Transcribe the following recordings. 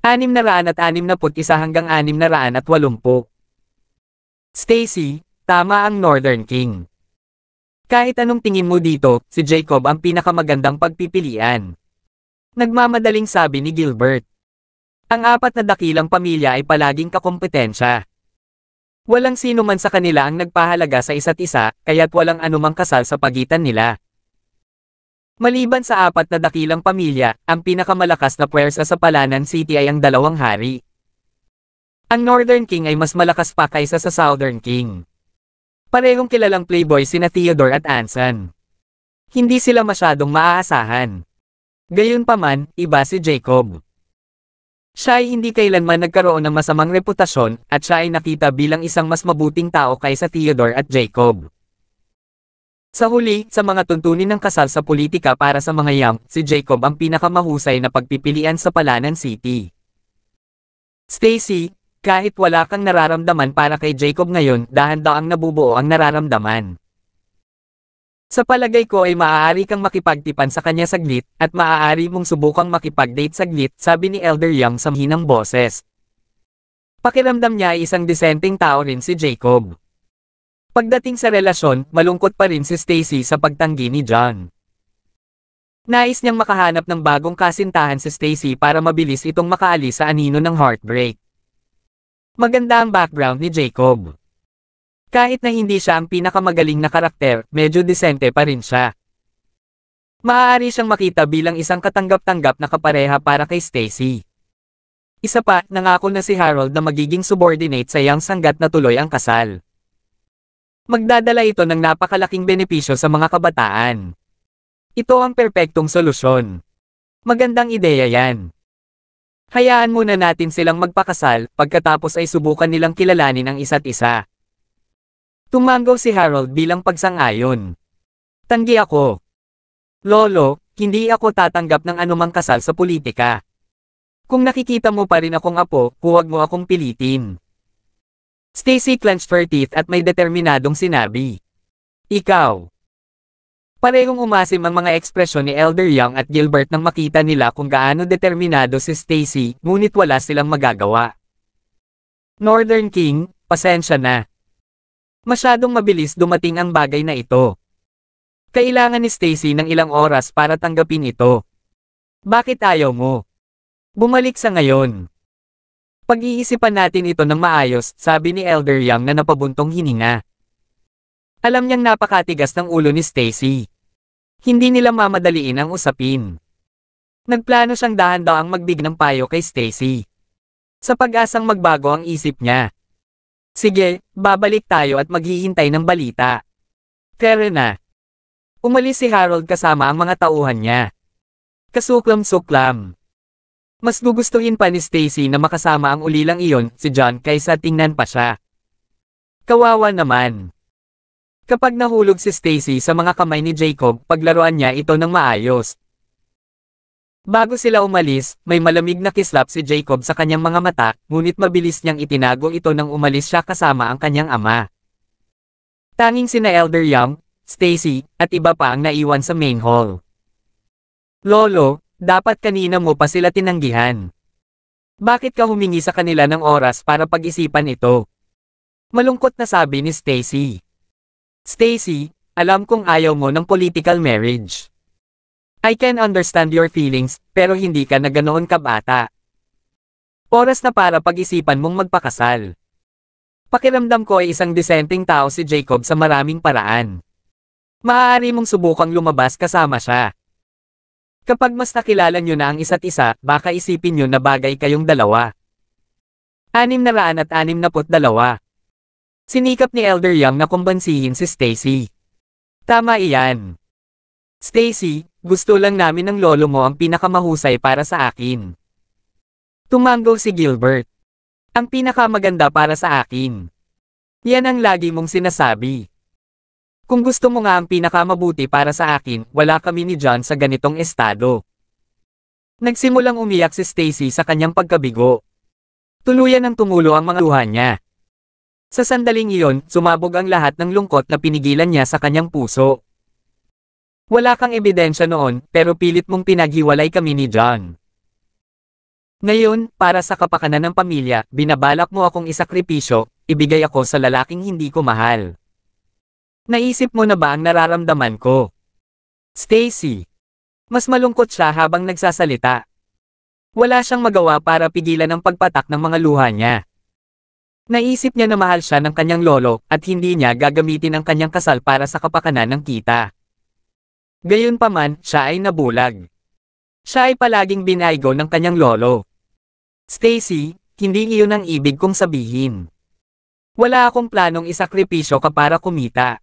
661 hanggang 680. Stacy, tama ang Northern King. Kahit anong tingin mo dito, si Jacob ang pinakamagandang pagpipilian. Nagmamadaling sabi ni Gilbert. Ang apat na dakilang pamilya ay palaging kakompetensya. Walang sino man sa kanila ang nagpahalaga sa isa't isa, kaya't walang anumang kasal sa pagitan nila. Maliban sa apat na dakilang pamilya, ang pinakamalakas na puwersa sa Palanan City ay ang dalawang hari. Ang Northern King ay mas malakas pa kaysa sa Southern King. Parehong kilalang playboy sina Theodore at Anson. Hindi sila masyadong maaasahan. Gayunpaman, iba si Jacob. Siya ay hindi kailanman nagkaroon ng masamang reputasyon, at siya ay nakita bilang isang mas mabuting tao kaysa Theodore at Jacob. Sa huli, sa mga tuntunin ng kasal sa politika para sa mga young, si Jacob ang pinakamahusay na pagpipilian sa Palanan City. Stacy, kahit wala kang nararamdaman para kay Jacob ngayon, dahan-daang nabubuo ang nararamdaman. Sa palagay ko ay maaari kang makipagtipan sa kanya saglit, at maaari mong subukang makipag-date saglit, sabi ni Elder Young sa mahinang boses. Pakiramdam niya ay isang disenteng tao rin si Jacob. Pagdating sa relasyon, malungkot pa rin si Stacy sa pagtanggi ni John. Nais niyang makahanap ng bagong kasintahan si Stacy para mabilis itong makaalis sa anino ng heartbreak. Maganda ang background ni Jacob. Kahit na hindi siya ang pinakamagaling na karakter, medyo disente pa rin siya. Maaari siyang makita bilang isang katanggap-tanggap na kapareha para kay Stacy. Isa pa, nangako na si Harold na magiging subordinate sa Young hanggat natuloy ang kasal. Magdadala ito ng napakalaking benepisyo sa mga kabataan. Ito ang perpektong solusyon. Magandang ideya yan. Hayaan muna natin silang magpakasal, pagkatapos ay subukan nilang kilalanin ang isa't isa. Tumanggaw si Harold bilang pagsang-ayon. Tanggi ako. Lolo, hindi ako tatanggap ng anumang kasal sa politika. Kung nakikita mo pa rin akong apo, huwag mo akong pilitin. Stacy clenched her teeth at may determinadong sinabi. Ikaw. Parehong umasim ang mga ekspresyon ni Elder Young at Gilbert nang makita nila kung gaano determinado si Stacy, ngunit wala silang magagawa. Northern King, pasensya na. Masyadong mabilis dumating ang bagay na ito. Kailangan ni Stacy ng ilang oras para tanggapin ito. Bakit ayaw mo? Bumalik sa ngayon. Pag-iisipan natin ito ng maayos, sabi ni Elder Young na napabuntong hininga. Alam niyang napakatigas ng ulo ni Stacy. Hindi nila mamadaliin ang usapin. Nagplano siyang dahan-daang magbigay ng payo kay Stacy. Sa pag-asang magbago ang isip niya. Sige, babalik tayo at maghihintay ng balita. Pero na. Umalis si Harold kasama ang mga tauhan niya. Kasuklam-suklam. Mas gugustuhin pa ni Stacy na makasama ang ulilang iyon, si John, kaysa tingnan pa siya. Kawawa naman. Kapag nahulog si Stacy sa mga kamay ni Jacob, paglaruan niya ito ng maayos. Bago sila umalis, may malamig na kislap si Jacob sa kanyang mga mata, ngunit mabilis niyang itinago ito nang umalis siya kasama ang kanyang ama. Tanging sina Elder Young, Stacy, at iba pa ang naiwan sa main hall. Lolo, dapat kanina mo pa sila tinanggihan. Bakit ka humingi sa kanila ng oras para pag-isipan ito? Malungkot na sabi ni Stacy. Stacy, alam kong ayaw mo ng political marriage. I can understand your feelings, pero hindi ka na ganoon kabata. Oras na para pag-isipan mong magpakasal. Pakiramdam ko ay isang disenteng tao si Jacob sa maraming paraan. Maaari mong subukang lumabas kasama siya. Kapag mas nakilala nyo na ang isa't isa, baka isipin nyo na bagay kayong dalawa. 662. Sinikap ni Elder Young na kumbansihin si Stacy. Tama iyan. Stacy, gusto lang namin ng lolo mo ang pinakamahusay para sa akin. Tumanggaw si Gilbert. Ang pinakamaganda para sa akin. Yan ang lagi mong sinasabi. Kung gusto mo nga ang pinakamabuti para sa akin, wala kami ni John sa ganitong estado. Nagsimulang umiyak si Stacy sa kanyang pagkabigo. Tuluyan ang tumulo ang mga luha niya. Sa sandaling iyon, sumabog ang lahat ng lungkot na pinigilan niya sa kanyang puso. Wala kang ebidensya noon, pero pilit mong pinaghiwalay kami ni John. Ngayon, para sa kapakanan ng pamilya, binabalak mo akong isakripisyo, ibigay ako sa lalaking hindi ko mahal. Naisip mo na ba ang nararamdaman ko? Stacy. Mas malungkot siya habang nagsasalita. Wala siyang magawa para pigilan ang pagpatak ng mga luha niya. Naisip niya na mahal siya ng kanyang lolo at hindi niya gagamitin ang kanyang kasal para sa kapakanan ng kita. Gayunpaman, siya ay nabulag. Siya ay palaging binaygo ng kanyang lolo. Stacy, hindi iyon ang ibig kong sabihin. Wala akong planong isakripisyo ka para kumita.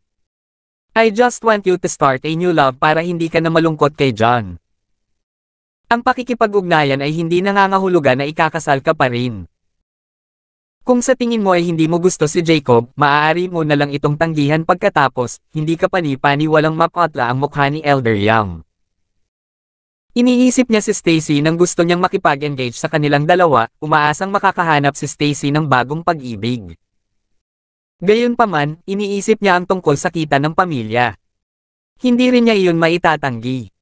I just want you to start a new love para hindi ka na malungkot kay John. Ang pakikipag-ugnayan ay hindi nangangahulugan na ikakasal ka pa rin. Kung sa tingin mo ay hindi mo gusto si Jacob, maaari mo na lang itong tanggihan pagkatapos, hindi ka pani-pani walang mapatla ang mukha ni Elder Young. Iniisip niya si Stacy nang gusto niyang makipag-engage sa kanilang dalawa, umaasang makakahanap si Stacy ng bagong pag-ibig. Gayunpaman, iniisip niya ang tungkol sa kita ng pamilya. Hindi rin niya iyon maitatanggi.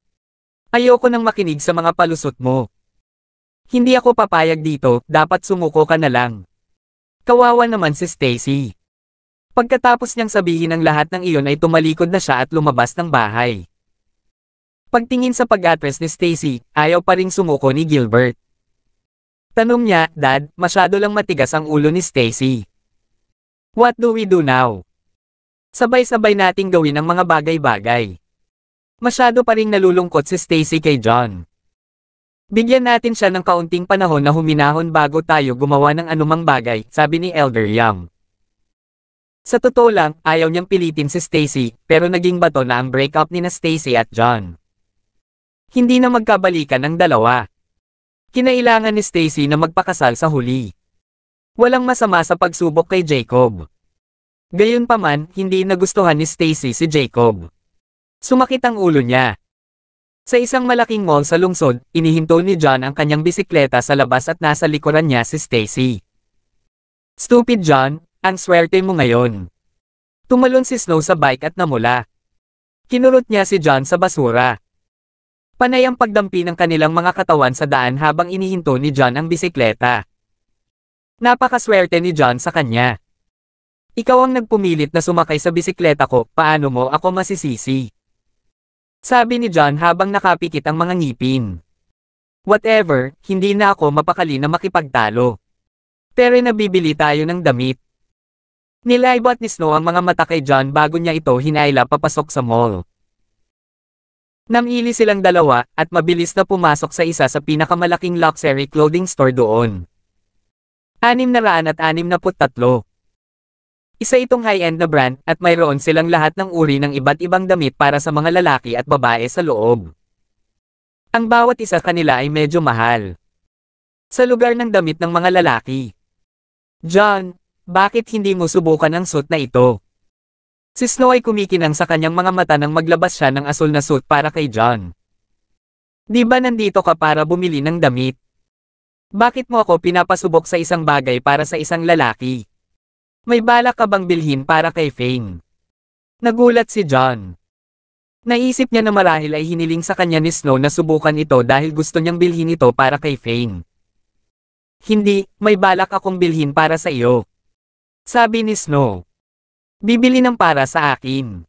Ayoko nang makinig sa mga palusot mo. Hindi ako papayag dito, dapat sumuko ka na lang. Kawawa naman si Stacy. Pagkatapos niyang sabihin ang lahat ng iyon ay tumalikod na siya at lumabas ng bahay. Pagtingin sa pag-address ni Stacy, ayaw pa ring sumuko ni Gilbert. Tanong niya, Dad, masyado lang matigas ang ulo ni Stacy. What do we do now? Sabay-sabay nating gawin ang mga bagay-bagay. Masyado pa ring nalulungkot si Stacy kay John. Bigyan natin siya ng kaunting panahon na huminahon bago tayo gumawa ng anumang bagay, sabi ni Elder Young. Sa totoo lang, ayaw niyang pilitin si Stacy, pero naging bato na ang breakup ni na Stacy at John. Hindi na magkabalikan ang dalawa. Kinailangan ni Stacy na magpakasal sa huli. Walang masama sa pagsubok kay Jacob. Gayunpaman, hindi nagustuhan ni Stacy si Jacob. Sumakit ang ulo niya. Sa isang malaking mall sa lungsod, inihinto ni John ang kanyang bisikleta sa labas at nasa likuran niya si Stacy. Stupid John, ang swerte mo ngayon. Tumalon si Snow sa bike at namula. Kinurot niya si John sa basura. Panay ang pagdampi ng kanilang mga katawan sa daan habang inihinto ni John ang bisikleta. Napakaswerte ni John sa kanya. Ikaw ang nagpumilit na sumakay sa bisikleta ko, paano mo ako masisisi? Sabi ni John habang nakapikit ang mga ngipin. Whatever, hindi na ako mapakali na makipagtalo. Pero nabibili tayo ng damit. Nilaybot ni Snow ang mga mata kay John bago niya ito hinayla papasok sa mall. Namili silang dalawa, at mabilis na pumasok sa isa sa pinakamalaking luxury clothing store doon. 663. Isa itong high-end na brand, at mayroon silang lahat ng uri ng iba't ibang damit para sa mga lalaki at babae sa loob. Ang bawat isa kanila ay medyo mahal. Sa lugar ng damit ng mga lalaki. John, bakit hindi mo subukan ang suit na ito? Si Snow ay kumikinang sa kanyang mga mata nang maglabas siya ng asul na suit para kay John. Di ba nandito ka para bumili ng damit? Bakit mo ako pinapasubok sa isang bagay para sa isang lalaki? May balak ka bang bilhin para kay Fane? Nagulat si John. Naisip niya na marahil ay hiniling sa kanya ni Snow na subukan ito dahil gusto niyang bilhin ito para kay Fane. Hindi, may balak akong bilhin para sa iyo. Sabi ni Snow. Bibili ng para sa akin.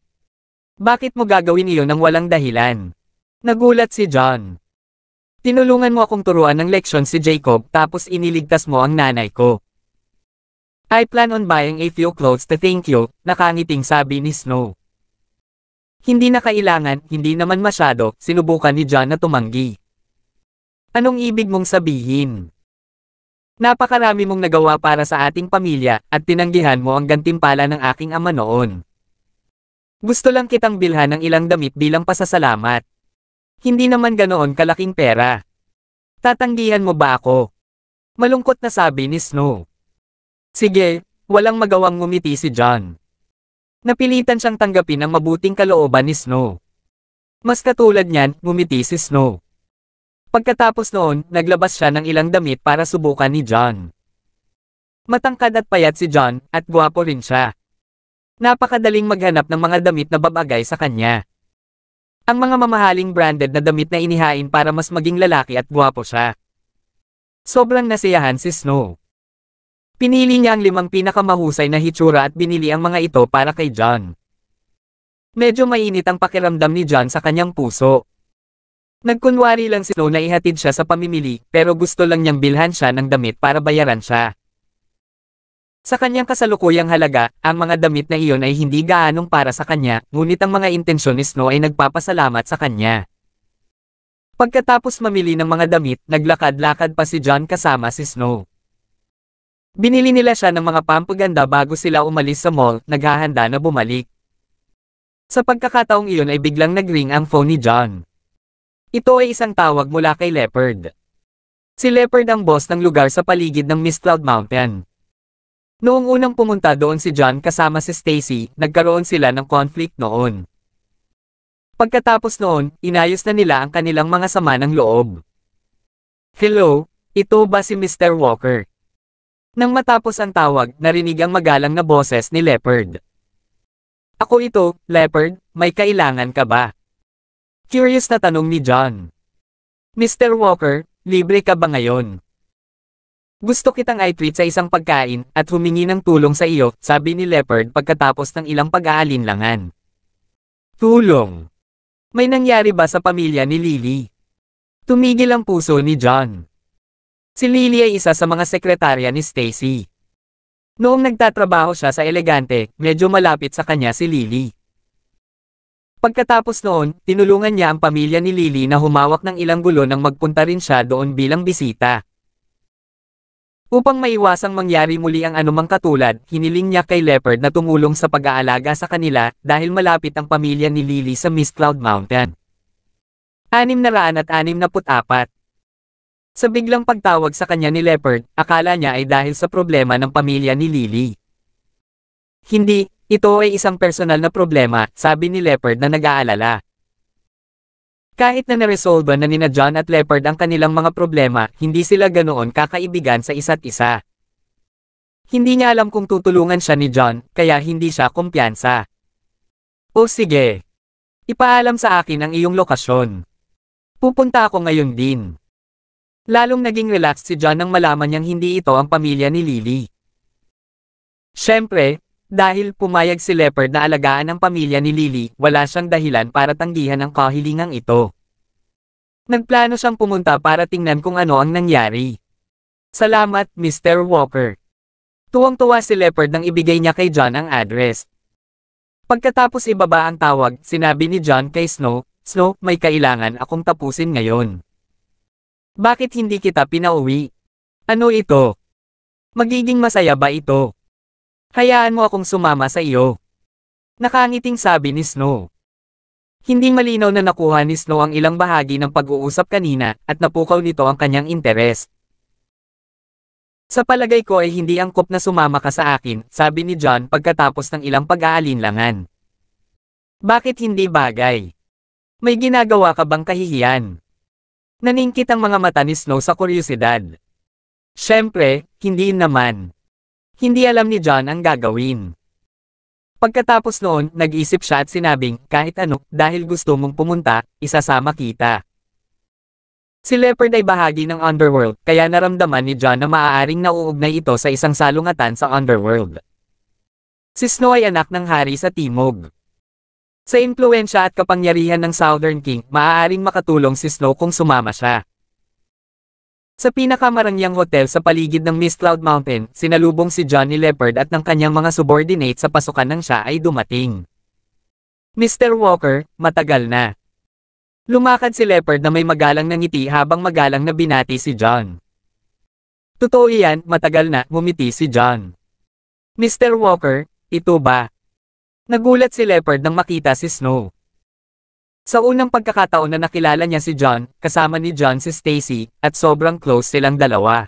Bakit mo gagawin iyon nang walang dahilan? Nagulat si John. Tinulungan mo akong turuan ng leksyon si Jacob tapos iniligtas mo ang nanay ko. I plan on buying a few clothes to thank you, nakangiting sabi ni Snow. Hindi na kailangan, hindi naman masyado, sinubukan ni John na tumanggi. Anong ibig mong sabihin? Napakarami mong nagawa para sa ating pamilya, at tinanggihan mo ang gantimpala ng aking ama noon. Gusto lang kitang bilhan ng ilang damit bilang pasasalamat. Hindi naman ganoon kalaking pera. Tatanggihan mo ba ako? Malungkot na sabi ni Snow. Sige, walang magawang ngumiti si John. Napilitan siyang tanggapin ang mabuting kalooban ni Snow. Mas katulad niyan, ngumiti si Snow. Pagkatapos noon, naglabas siya ng ilang damit para subukan ni John. Matangkad at payat si John, at gwapo rin siya. Napakadaling maghanap ng mga damit na babagay sa kanya. Ang mga mamahaling branded na damit na inihain para mas maging lalaki at gwapo siya. Sobrang nasiyahan si Snow. Pinili niya ang 5 pinakamahusay na hitsura at binili ang mga ito para kay John. Medyo mainit ang pakiramdam ni John sa kanyang puso. Nagkunwari lang si Snow na ihatid siya sa pamimili, pero gusto lang niyang bilhan siya ng damit para bayaran siya. Sa kanyang kasalukuyang halaga, ang mga damit na iyon ay hindi gaanong para sa kanya, ngunit ang mga intensyon ni Snow ay nagpapasalamat sa kanya. Pagkatapos mamili ng mga damit, naglakad-lakad pa si John kasama si Snow. Binili nila siya ng mga pampaganda bago sila umalis sa mall, naghahanda na bumalik. Sa pagkakataong iyon ay biglang nag-ring ang phone ni John. Ito ay isang tawag mula kay Leopard. Si Leopard ang boss ng lugar sa paligid ng Mistcloud Mountain. Noong unang pumunta doon si John kasama si Stacy, nagkaroon sila ng conflict noon. Pagkatapos noon, inayos na nila ang kanilang mga sama ng loob. Hello, ito ba si Mr. Walker? Nang matapos ang tawag, narinig ang magalang na boses ni Leopard. Ako ito, Leopard, may kailangan ka ba? Curious na tanong ni John. Mr. Walker, libre ka ba ngayon? Gusto kitang i-treat sa isang pagkain, at humingi ng tulong sa iyo, sabi ni Leopard pagkatapos ng ilang pag-aalinlangan. Tulong? May nangyari ba sa pamilya ni Lily? Tumigil ang puso ni John. Si Lily ay isa sa mga sekretarya ni Stacy. Noong nagtatrabaho siya sa Elegante, medyo malapit sa kanya si Lily. Pagkatapos noon, tinulungan niya ang pamilya ni Lily na humawak ng ilang gulo nang magpunta rin siya doon bilang bisita. Upang maiwasang mangyari muli ang anumang katulad, hiniling niya kay Leopard na tumulong sa pag-aalaga sa kanila dahil malapit ang pamilya ni Lily sa Mistcloud Mountain. 664. Sa biglang pagtawag sa kanya ni Leopard, akala niya ay dahil sa problema ng pamilya ni Lily. Hindi, ito ay isang personal na problema, sabi ni Leopard na nag-aalala. Kahit na naresolba na nina John at Leopard ang kanilang mga problema, hindi sila ganoon kakaibigan sa isa't isa. Hindi niya alam kung tutulungan siya ni John, kaya hindi siya kumpiyansa. O sige. Ipaalam sa akin ang iyong lokasyon. Pupunta ako ngayon din. Lalong naging relaxed si John nang malaman niyang hindi ito ang pamilya ni Lily. Siyempre, dahil pumayag si Leopard na alagaan ang pamilya ni Lily, wala siyang dahilan para tanggihan ang kahilingang ito. Nagplano siyang pumunta para tingnan kung ano ang nangyari. Salamat, Mr. Walker. Tuwang-tuwa si Leopard nang ibigay niya kay John ang address. Pagkatapos ibaba ang tawag, sinabi ni John kay Snow, Snow, may kailangan akong tapusin ngayon. Bakit hindi kita pinauwi? Ano ito? Magiging masaya ba ito? Hayaan mo akong sumama sa iyo. Nakangiting sabi ni Snow. Hindi malinaw na nakuha ni Snow ang ilang bahagi ng pag-uusap kanina, at napukaw nito ang kanyang interes. Sa palagay ko ay hindi angkop na sumama ka sa akin, sabi ni John pagkatapos ng ilang pag-aalinlangan. Bakit hindi bagay? May ginagawa ka bang kahihiyan? Naningkit ang mga mata ni Snow sa kuryosidad. Siyempre, hindi naman. Hindi alam ni John ang gagawin. Pagkatapos noon, nag-isip siya at sinabing, kahit ano, dahil gusto mong pumunta, isasama kita. Si Leopard ay bahagi ng Underworld, kaya naramdaman ni John na maaaring nauugnay ito sa isang salungatan sa Underworld. Si Snow ay anak ng hari sa Timog. Sa impluwensya at kapangyarihan ng Southern King, maaaring makatulong si Snow kung sumama siya. Sa pinakamarangyang hotel sa paligid ng Mistcloud Mountain, sinalubong si John ni Leopard at ng kanyang mga subordinate sa pasukan nang siya ay dumating. Mr. Walker, matagal na. Lumakad si Leopard na may magalang na ngiti habang magalang na binati si John. Totoo iyan, matagal na, ngumiti si John. Mr. Walker, ito ba? Nagulat si Leopard nang makita si Snow. Sa unang pagkakataon na nakilala niya si John, kasama ni John si Stacy, at sobrang close silang dalawa.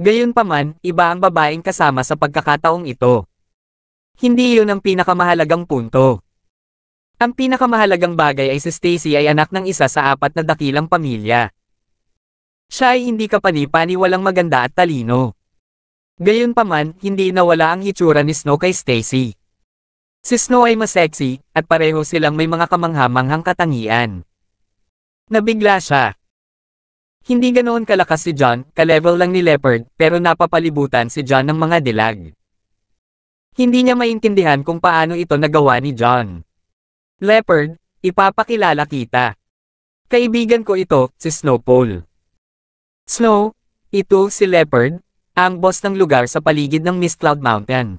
Gayunpaman, iba ang babaeng kasama sa pagkakataong ito. Hindi iyon ang pinakamahalagang punto. Ang pinakamahalagang bagay ay si Stacy ay anak ng isa sa 4 na dakilang pamilya. Siya ay hindi kapani-pani walang maganda at talino. Gayunpaman, hindi nawala ang hitsura ni Snow kay Stacy. Si Snow ay mas sexy, at pareho silang may mga kamangha-manghang katangian. Nabigla siya. Hindi ganoon kalakas si John, ka-level lang ni Leopard, pero napapalibutan si John ng mga dilag. Hindi niya maintindihan kung paano ito nagawa ni John. Leopard, ipapakilala kita. Kaibigan ko ito, si Snowpole. Snow, ito si Leopard, ang boss ng lugar sa paligid ng Mist Cloud Mountain.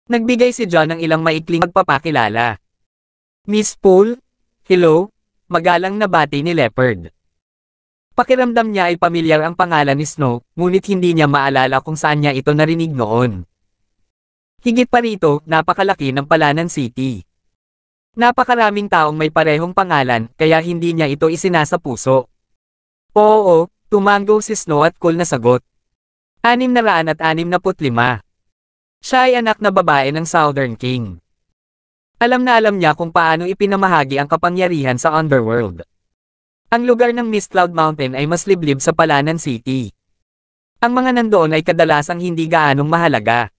Nagbigay si John ng ilang maikling magpapakilala. Miss Poole, hello, magalang na bati ni Leopard. Pakiramdam niya ay pamilyar ang pangalan ni Snow, ngunit hindi niya maalala kung saan niya ito narinig noon. Higit pa rito, napakalaki ng Palanan City. Napakaraming taong may parehong pangalan, kaya hindi niya ito isinasa puso. Oo, tumango si Snow at cool na sagot. 665. Siya ay anak na babae ng Southern King. Alam na alam niya kung paano ipinamahagi ang kapangyarihan sa Underworld. Ang lugar ng Mist Cloud Mountain ay mas liblib sa Palanan City. Ang mga nandoon ay kadalasang hindi gaanong mahalaga.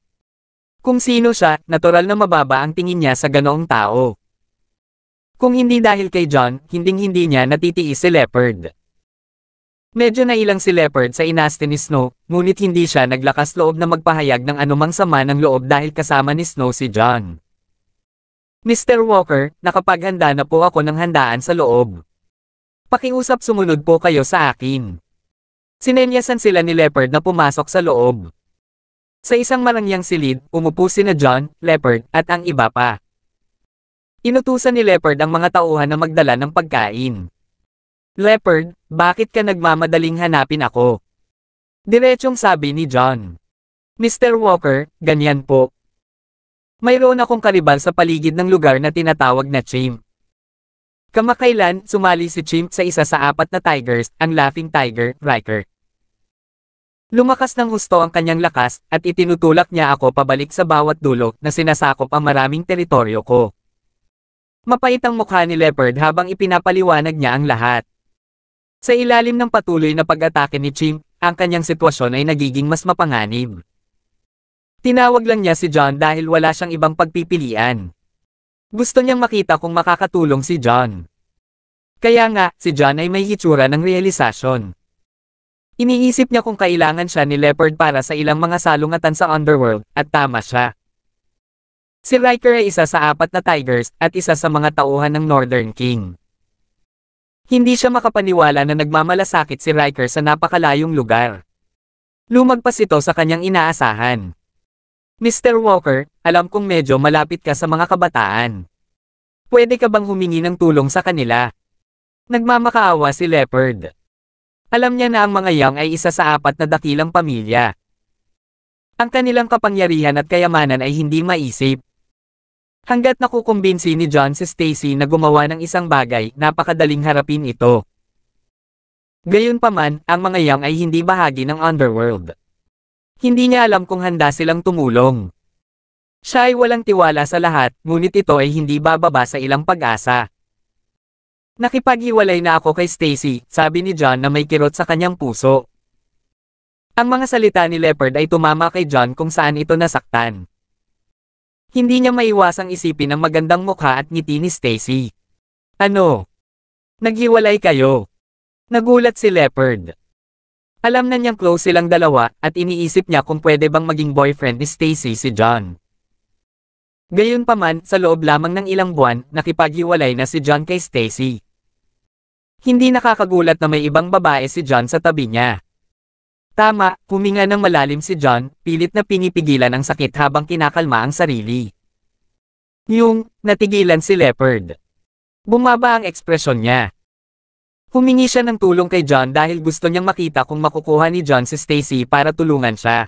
Kung sino siya, natural na mababa ang tingin niya sa ganoong tao. Kung hindi dahil kay John, hinding-hindi niya natitiis si Leopard. Medyo nailang si Leopard sa inaste ni Snow, ngunit hindi siya naglakas loob na magpahayag ng anumang sama ng loob dahil kasama ni Snow si John. Mr. Walker, nakapaghanda na po ako ng handaan sa loob. Pakiusap sumunod po kayo sa akin. Sinenyasan sila ni Leopard na pumasok sa loob. Sa isang marangyang silid, umupo sina John, Leopard, at ang iba pa. Inutusan ni Leopard ang mga tauhan na magdala ng pagkain. Leopard, bakit ka nagmamadaling hanapin ako? Diretsong sabi ni John. Mr. Walker, ganyan po. Mayroon akong karibal sa paligid ng lugar na tinatawag na Chimp. Kamakailan, sumali si Chimp sa isa sa 4 na tigers, ang Laughing Tiger, Riker. Lumakas ng husto ang kanyang lakas, at itinutulak niya ako pabalik sa bawat dulo na sinasakop ang maraming teritoryo ko. Mapait ang mukha ni Leopard habang ipinapaliwanag niya ang lahat. Sa ilalim ng patuloy na pag-atake ni Chimp, ang kanyang sitwasyon ay nagiging mas mapanganib. Tinawag lang niya si John dahil wala siyang ibang pagpipilian. Gusto niyang makita kung makakatulong si John. Kaya nga, si John ay may hitsura ng realisasyon. Iniisip niya kung kailangan siya ni Leopard para sa ilang mga salungatan sa Underworld, at tama siya. Si Riker ay isa sa 4 na tigers, at isa sa mga tauhan ng Northern King. Hindi siya makapaniwala na nagmamalasakit si Riker sa napakalayong lugar. Lumagpas ito sa kanyang inaasahan. Mr. Walker, alam kong medyo malapit ka sa mga kabataan. Pwede ka bang humingi ng tulong sa kanila? Nagmamakaawa si Leopard. Alam niya na ang mga Young ay isa sa 4 na dakilang pamilya. Ang kanilang kapangyarihan at kayamanan ay hindi maisip. Hanggat nakukumbinsi ni John si Stacy na gumawa ng isang bagay, napakadaling harapin ito. Gayunpaman, ang mga Young ay hindi bahagi ng Underworld. Hindi niya alam kung handa silang tumulong. Siya ay walang tiwala sa lahat, ngunit ito ay hindi bababa sa ilang pag-asa. Nakipaghiwalay na ako kay Stacy, sabi ni John na may kirot sa kanyang puso. Ang mga salita ni Leopard ay tumama kay John kung saan ito nasaktan. Hindi niya maiwasang isipin ang magandang mukha at ngiti ni Stacy. Ano? Naghiwalay kayo? Nagulat si Leopard. Alam na niyang close silang dalawa, at iniisip niya kung pwede bang maging boyfriend ni Stacy si John. Gayunpaman, sa loob lamang ng ilang buwan, nakipaghiwalay na si John kay Stacy. Hindi nakakagulat na may ibang babae si John sa tabi niya. Tama, huminga ng malalim si John, pilit na pinipigilan ang sakit habang kinakalma ang sarili. Natigilan si Leopard. Bumaba ang ekspresyon niya. Humingi siya ng tulong kay John dahil gusto niyang makita kung makukuha ni John si Stacy para tulungan siya.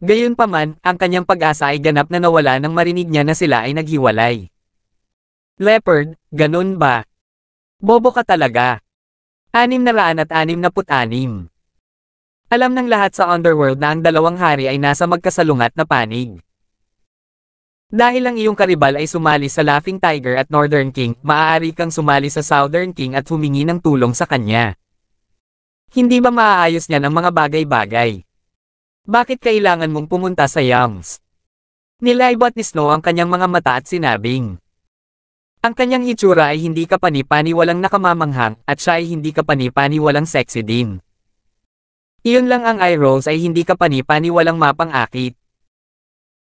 Gayunpaman, ang kanyang pag-asa ay ganap na nawala nang marinig niya na sila ay naghiwalay. Leopard, ganun ba? Bobo ka talaga. 666. Alam ng lahat sa Underworld na ang dalawang hari ay nasa magkasalungat na panig. Dahil ang iyong karibal ay sumali sa Laughing Tiger at Northern King, maaari kang sumali sa Southern King at humingi ng tulong sa kanya. Hindi ba maaayos niyan ang mga bagay-bagay? Bakit kailangan mong pumunta sa Yams? Nilaybot ni Snow ang kanyang mga mata at sinabing. Ang kanyang hitsura ay hindi kapani-paniwalang nakamamanghang at siya ay hindi kapani-paniwalang sexy din. Iyon lang ang eye rolls ay hindi kapani-paniwalang mapang-akit.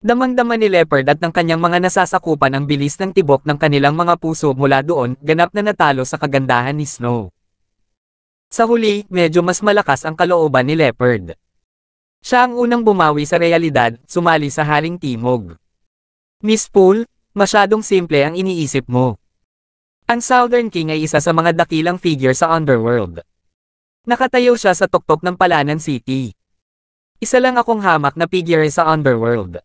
Damang-dama ni Leopard at ng kanyang mga nasasakupan ang bilis ng tibok ng kanilang mga puso mula doon, ganap na natalo sa kagandahan ni Snow. Sa huli, medyo mas malakas ang kalooban ni Leopard. Siya ang unang bumawi sa realidad, sumali sa Haring Timog. Miss Poole, masyadong simple ang iniisip mo. Ang Southern King ay isa sa mga dakilang figure sa underworld. Nakatayo siya sa tuktok ng Palanan City. Isa lang akong hamak na figure sa underworld.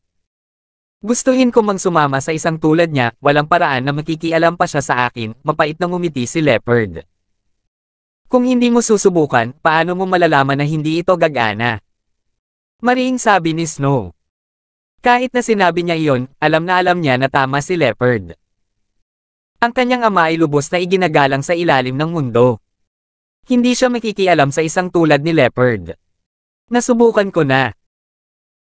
Gustuhin ko mang sumama sa isang tulad niya, walang paraan na makikialam pa siya sa akin, mapait na ngumiti si Leopard. Kung hindi mo susubukan, paano mo malalaman na hindi ito gagana? Mariing sabi ni Snow. Kahit na sinabi niya iyon, alam na alam niya na tama si Leopard. Ang kanyang ama ay lubos na iginagalang sa ilalim ng mundo. Hindi siya makikialam sa isang tulad ni Leopard. Nasubukan ko na.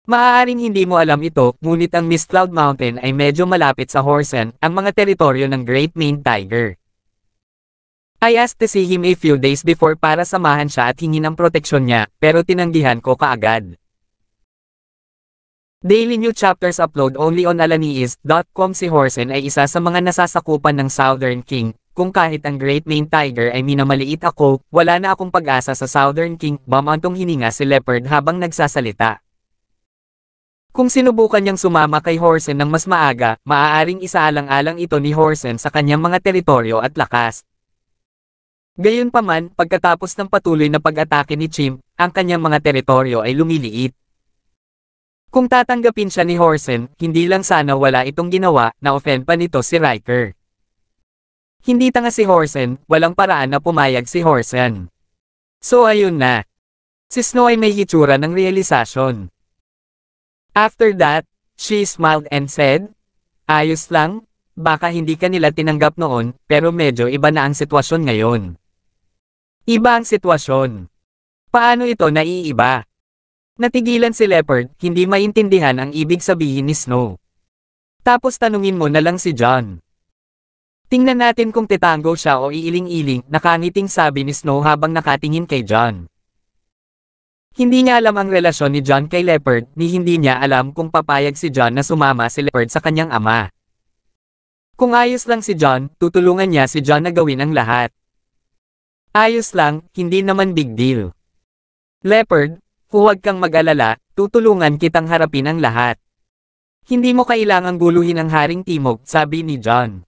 Maaaring hindi mo alam ito, ngunit ang Mist Cloud Mountain ay medyo malapit sa Horsen, ang mga teritoryo ng Great Maned Tiger. I asked to see him a few days before para samahan siya at hingin ang proteksyon niya, pero tinanggihan ko kaagad. Daily new chapters upload only on alaniis.com. Si Horsen ay isa sa mga nasasakupan ng Southern King. Kung kahit ang Great Maned Tiger ay minamaliit ako, wala na akong pag-asa sa Southern King. Bumantong hininga si Leopard habang nagsasalita. Kung sinubukan niyang sumama kay Horsen ng mas maaga, maaaring isaalang-alang ito ni Horsen sa kanyang mga teritoryo at lakas. Gayunpaman, pagkatapos ng patuloy na pag-atake ni Chimp, ang kanyang mga teritoryo ay lumiliit. Kung tatanggapin siya ni Horsen, hindi lang sana wala itong ginawa, na-offend pa nito si Riker. Hindi tanga si Horsen, walang paraan na pumayag si Horsen. So ayun na. Si Snow ay may hitsura ng realisasyon. After that, she smiled and said, ayos lang, baka hindi ka nila tinanggap noon, pero medyo iba na ang sitwasyon ngayon. Iba ang sitwasyon. Paano ito naiiba? Natigilan si Leopard, hindi maintindihan ang ibig sabihin ni Snow. Tapos tanungin mo na lang si John. Tingnan natin kung titango siya o iiling-iling, nakangiting sabi ni Snow habang nakatingin kay John. Hindi niya alam ang relasyon ni John kay Leopard, ni hindi niya alam kung papayag si John na sumama si Leopard sa kanyang ama. Kung ayos lang si John, tutulungan niya si John na gawin ang lahat. Ayos lang, hindi naman big deal. Leopard, huwag kang mag-alala, tutulungan kitang harapin ang lahat. Hindi mo kailangang guluhin ang Haring Timog, sabi ni John.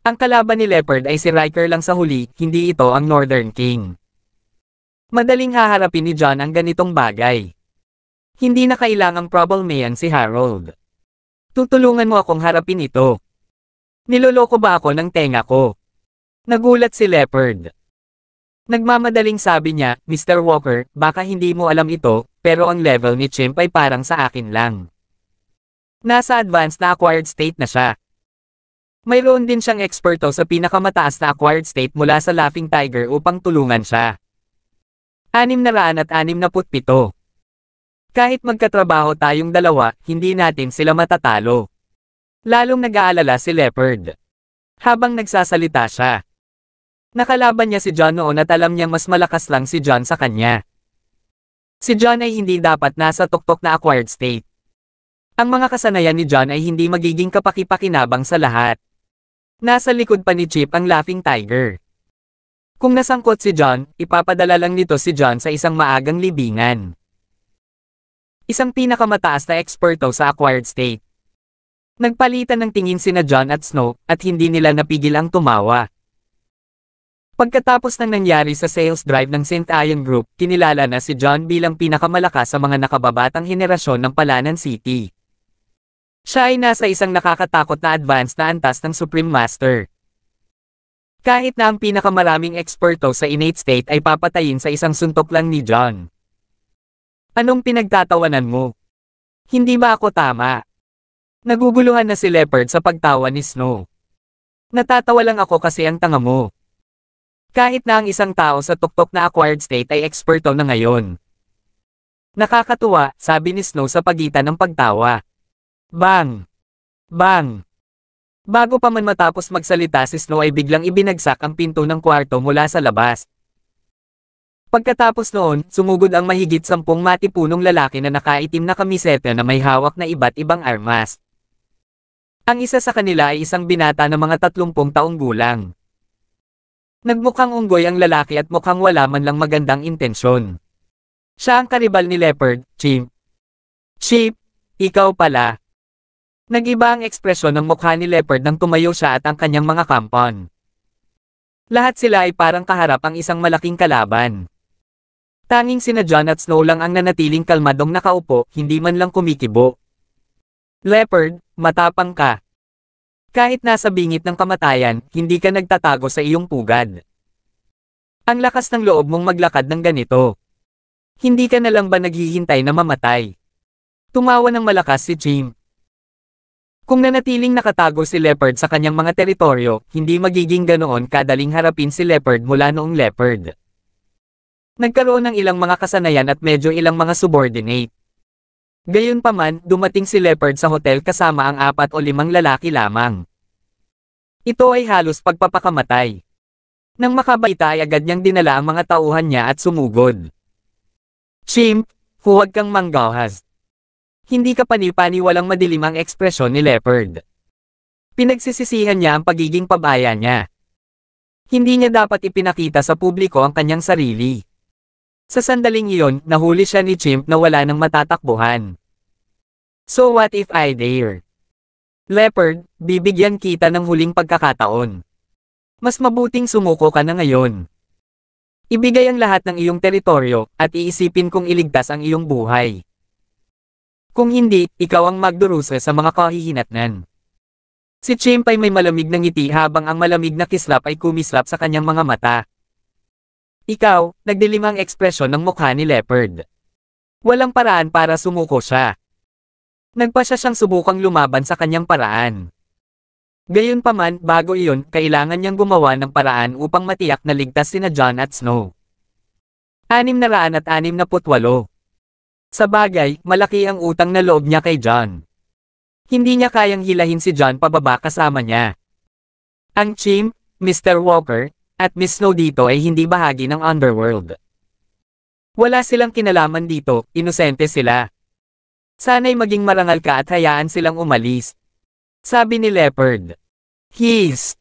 Ang kalaban ni Leopard ay si Riker lang sa huli, hindi ito ang Northern King. Madaling haharapin ni John ang ganitong bagay. Hindi na kailangang problemayan si Harold. Tutulungan mo akong harapin ito. Niloloko ba ako ng tenga ko? Nagulat si Leopard. Nagmamadaling sabi niya, Mr. Walker, baka hindi mo alam ito, pero ang level ni Chimp ay parang sa akin lang. Nasa advanced na acquired state na siya. Mayroon din siyang eksperto sa pinakamataas na acquired state mula sa Laughing Tiger upang tulungan siya. 667. Kahit magkatrabaho tayong dalawa, hindi natin sila matatalo. Lalong nag-aalala si Leopard. Habang nagsasalita siya. Nakalaban niya si John noon at alam niyang mas malakas lang si John sa kanya. Si John ay hindi dapat nasa tuktok na acquired state. Ang mga kasanayan ni John ay hindi magiging kapaki-pakinabang sa lahat. Nasa likod pa ni Chip ang Laughing Tiger. Kung nasangkot si John, ipapadala lang nito si John sa isang maagang libingan. Isang pinakamataas na eksperto sa acquired state. Nagpalitan ng tingin sina John at Snow, at hindi nila napigil ang tumawa. Pagkatapos ng nangyari sa sales drive ng St. Ian Group, kinilala na si John bilang pinakamalakas sa mga nakababatang henerasyon ng Palanan City. Siya ay nasa isang nakakatakot na advanced na antas ng Supreme Master. Kahit na ang pinakamaraming eksperto sa innate state ay papatayin sa isang suntok lang ni John. Anong pinagtatawanan mo? Hindi ba ako tama? Naguguluhan na si Leopard sa pagtawa ni Snow. Natatawa lang ako kasi ang tanga mo. Kahit na ang isang tao sa tuktok na acquired state ay eksperto na ngayon. Nakakatuwa, sabi ni Snow sa pagitan ng pagtawa. Bang! Bang! Bago pa man matapos magsalita si Snow ay biglang ibinagsak ang pinto ng kwarto mula sa labas. Pagkatapos noon, sumugod ang mahigit 10 matipunong lalaki na nakaitim na kamiseta na may hawak na iba't ibang armas. Ang isa sa kanila ay isang binata na mga 30 taong gulang. Nagmukhang unggoy ang lalaki at mukhang wala man lang magandang intensyon. Siya ang karibal ni Leopard, Chimp. Chip, ikaw pala. Nag-iba ang ekspresyon ng mukha ni Leopard nang tumayo siya at ang kanyang mga kampon. Lahat sila ay parang kaharap ang isang malaking kalaban. Tanging sina Jon at Snow lang ang nanatiling kalmadong nakaupo, hindi man lang kumikibo. Leopard, matapang ka. Kahit nasa bingit ng kamatayan, hindi ka nagtatago sa iyong pugad. Ang lakas ng loob mong maglakad ng ganito. Hindi ka na lang ba naghihintay na mamatay? Tumawa ng malakas si Chimp. Kung nanatiling nakatago si Leopard sa kanyang mga teritoryo, hindi magiging ganoon kadaling harapin si Leopard mula noong Leopard. Nagkaroon ng ilang mga kasanayan at medyo ilang mga subordinate. Gayunpaman, dumating si Leopard sa hotel kasama ang 4 o 5 lalaki lamang. Ito ay halos pagpapakamatay. Nang makabaita ay agad niyang dinala ang mga tauhan niya at sumugod. Chimp, huwag kang manggahas. Hindi ka pani-paniwalang madilim ang ekspresyon ni Leopard. Pinagsisisihan niya ang pagiging pabaya niya. Hindi niya dapat ipinakita sa publiko ang kanyang sarili. Sa sandaling iyon, nahuli siya ni Chimp na wala nang matatakbuhan. So what if I dare? Leopard, bibigyan kita ng huling pagkakataon. Mas mabuting sumuko ka na ngayon. Ibigay ang lahat ng iyong teritoryo, at iisipin kung iligtas ang iyong buhay. Kung hindi, ikaw ang magdurusa sa mga kahihinatnan. Si Chimp ay may malamig na ngiti habang ang malamig na kislap ay kumislap sa kanyang mga mata. Ikaw, nagdilim ang ekspresyon ng mukha ni Leopard. Walang paraan para sumuko siya. Nagpa siya siyang subukang lumaban sa kanyang paraan. Gayunpaman, bago iyon, kailangan niyang gumawa ng paraan upang matiyak na ligtas sina Jon at Snow. 668. Sa bagay, malaki ang utang na loob niya kay Jon. Hindi niya kayang hilahin si Jon pababa kasama niya. Ang Chimp, Mr. Walker, at Miss Snow dito ay hindi bahagi ng Underworld. Wala silang kinalaman dito, inosente sila. Sana'y maging marangal ka at hayaan silang umalis. Sabi ni Leopard. His.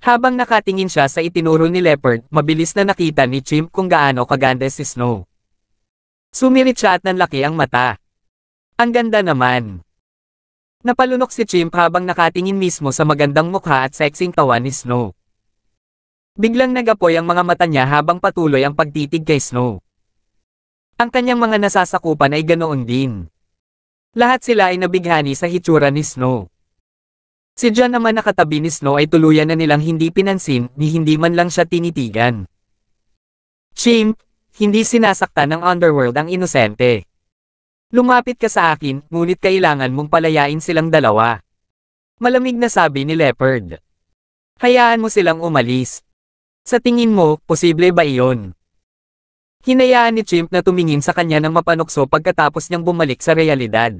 Habang nakatingin siya sa itinuro ni Leopard, mabilis na nakita ni Chimp kung gaano kaganda si Snow. Sumirit siya at nanlaki ang mata. Ang ganda naman. Napalunok si Chimp habang nakatingin mismo sa magandang mukha at sexing tawa ni Snow. Biglang nagapoy ang mga mata niya habang patuloy ang pagtitig kay Snow. Ang kanyang mga nasasakupan ay ganoon din. Lahat sila ay nabighani sa hitsura ni Snow. Si Jon naman nakatabi ni Snow ay tuluyan na nilang hindi pinansin ni hindi man lang siya tinitigan. Chimp, hindi sinasaktan ng Underworld ang inosente. Lumapit ka sa akin, ngunit kailangan mong palayain silang dalawa. Malamig na sabi ni Leopard. Hayaan mo silang umalis. Sa tingin mo, posible ba iyon? Hinayaan ni Chimp na tumingin sa kanya ng mapanukso pagkatapos niyang bumalik sa realidad.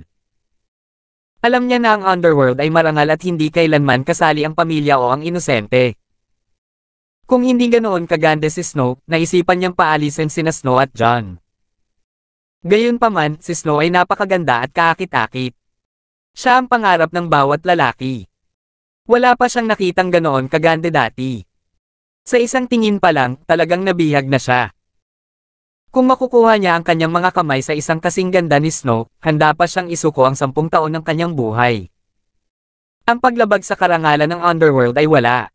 Alam niya na ang Underworld ay marangal at hindi kailanman kasali ang pamilya o ang inosente. Kung hindi ganoon kaganda si Snow, naisipan niyang paalisin sina Snow at Jon. Gayunpaman, si Snow ay napakaganda at kaakit-akit. Siya ang pangarap ng bawat lalaki. Wala pa siyang nakitang ganoon kaganda dati. Sa isang tingin pa lang, talagang nabihag na siya. Kung makukuha niya ang kanyang mga kamay sa isang kasing ganda ni Snow, handa pa siyang isuko ang 10 taon ng kanyang buhay. Ang paglabag sa karangalan ng Underworld ay wala.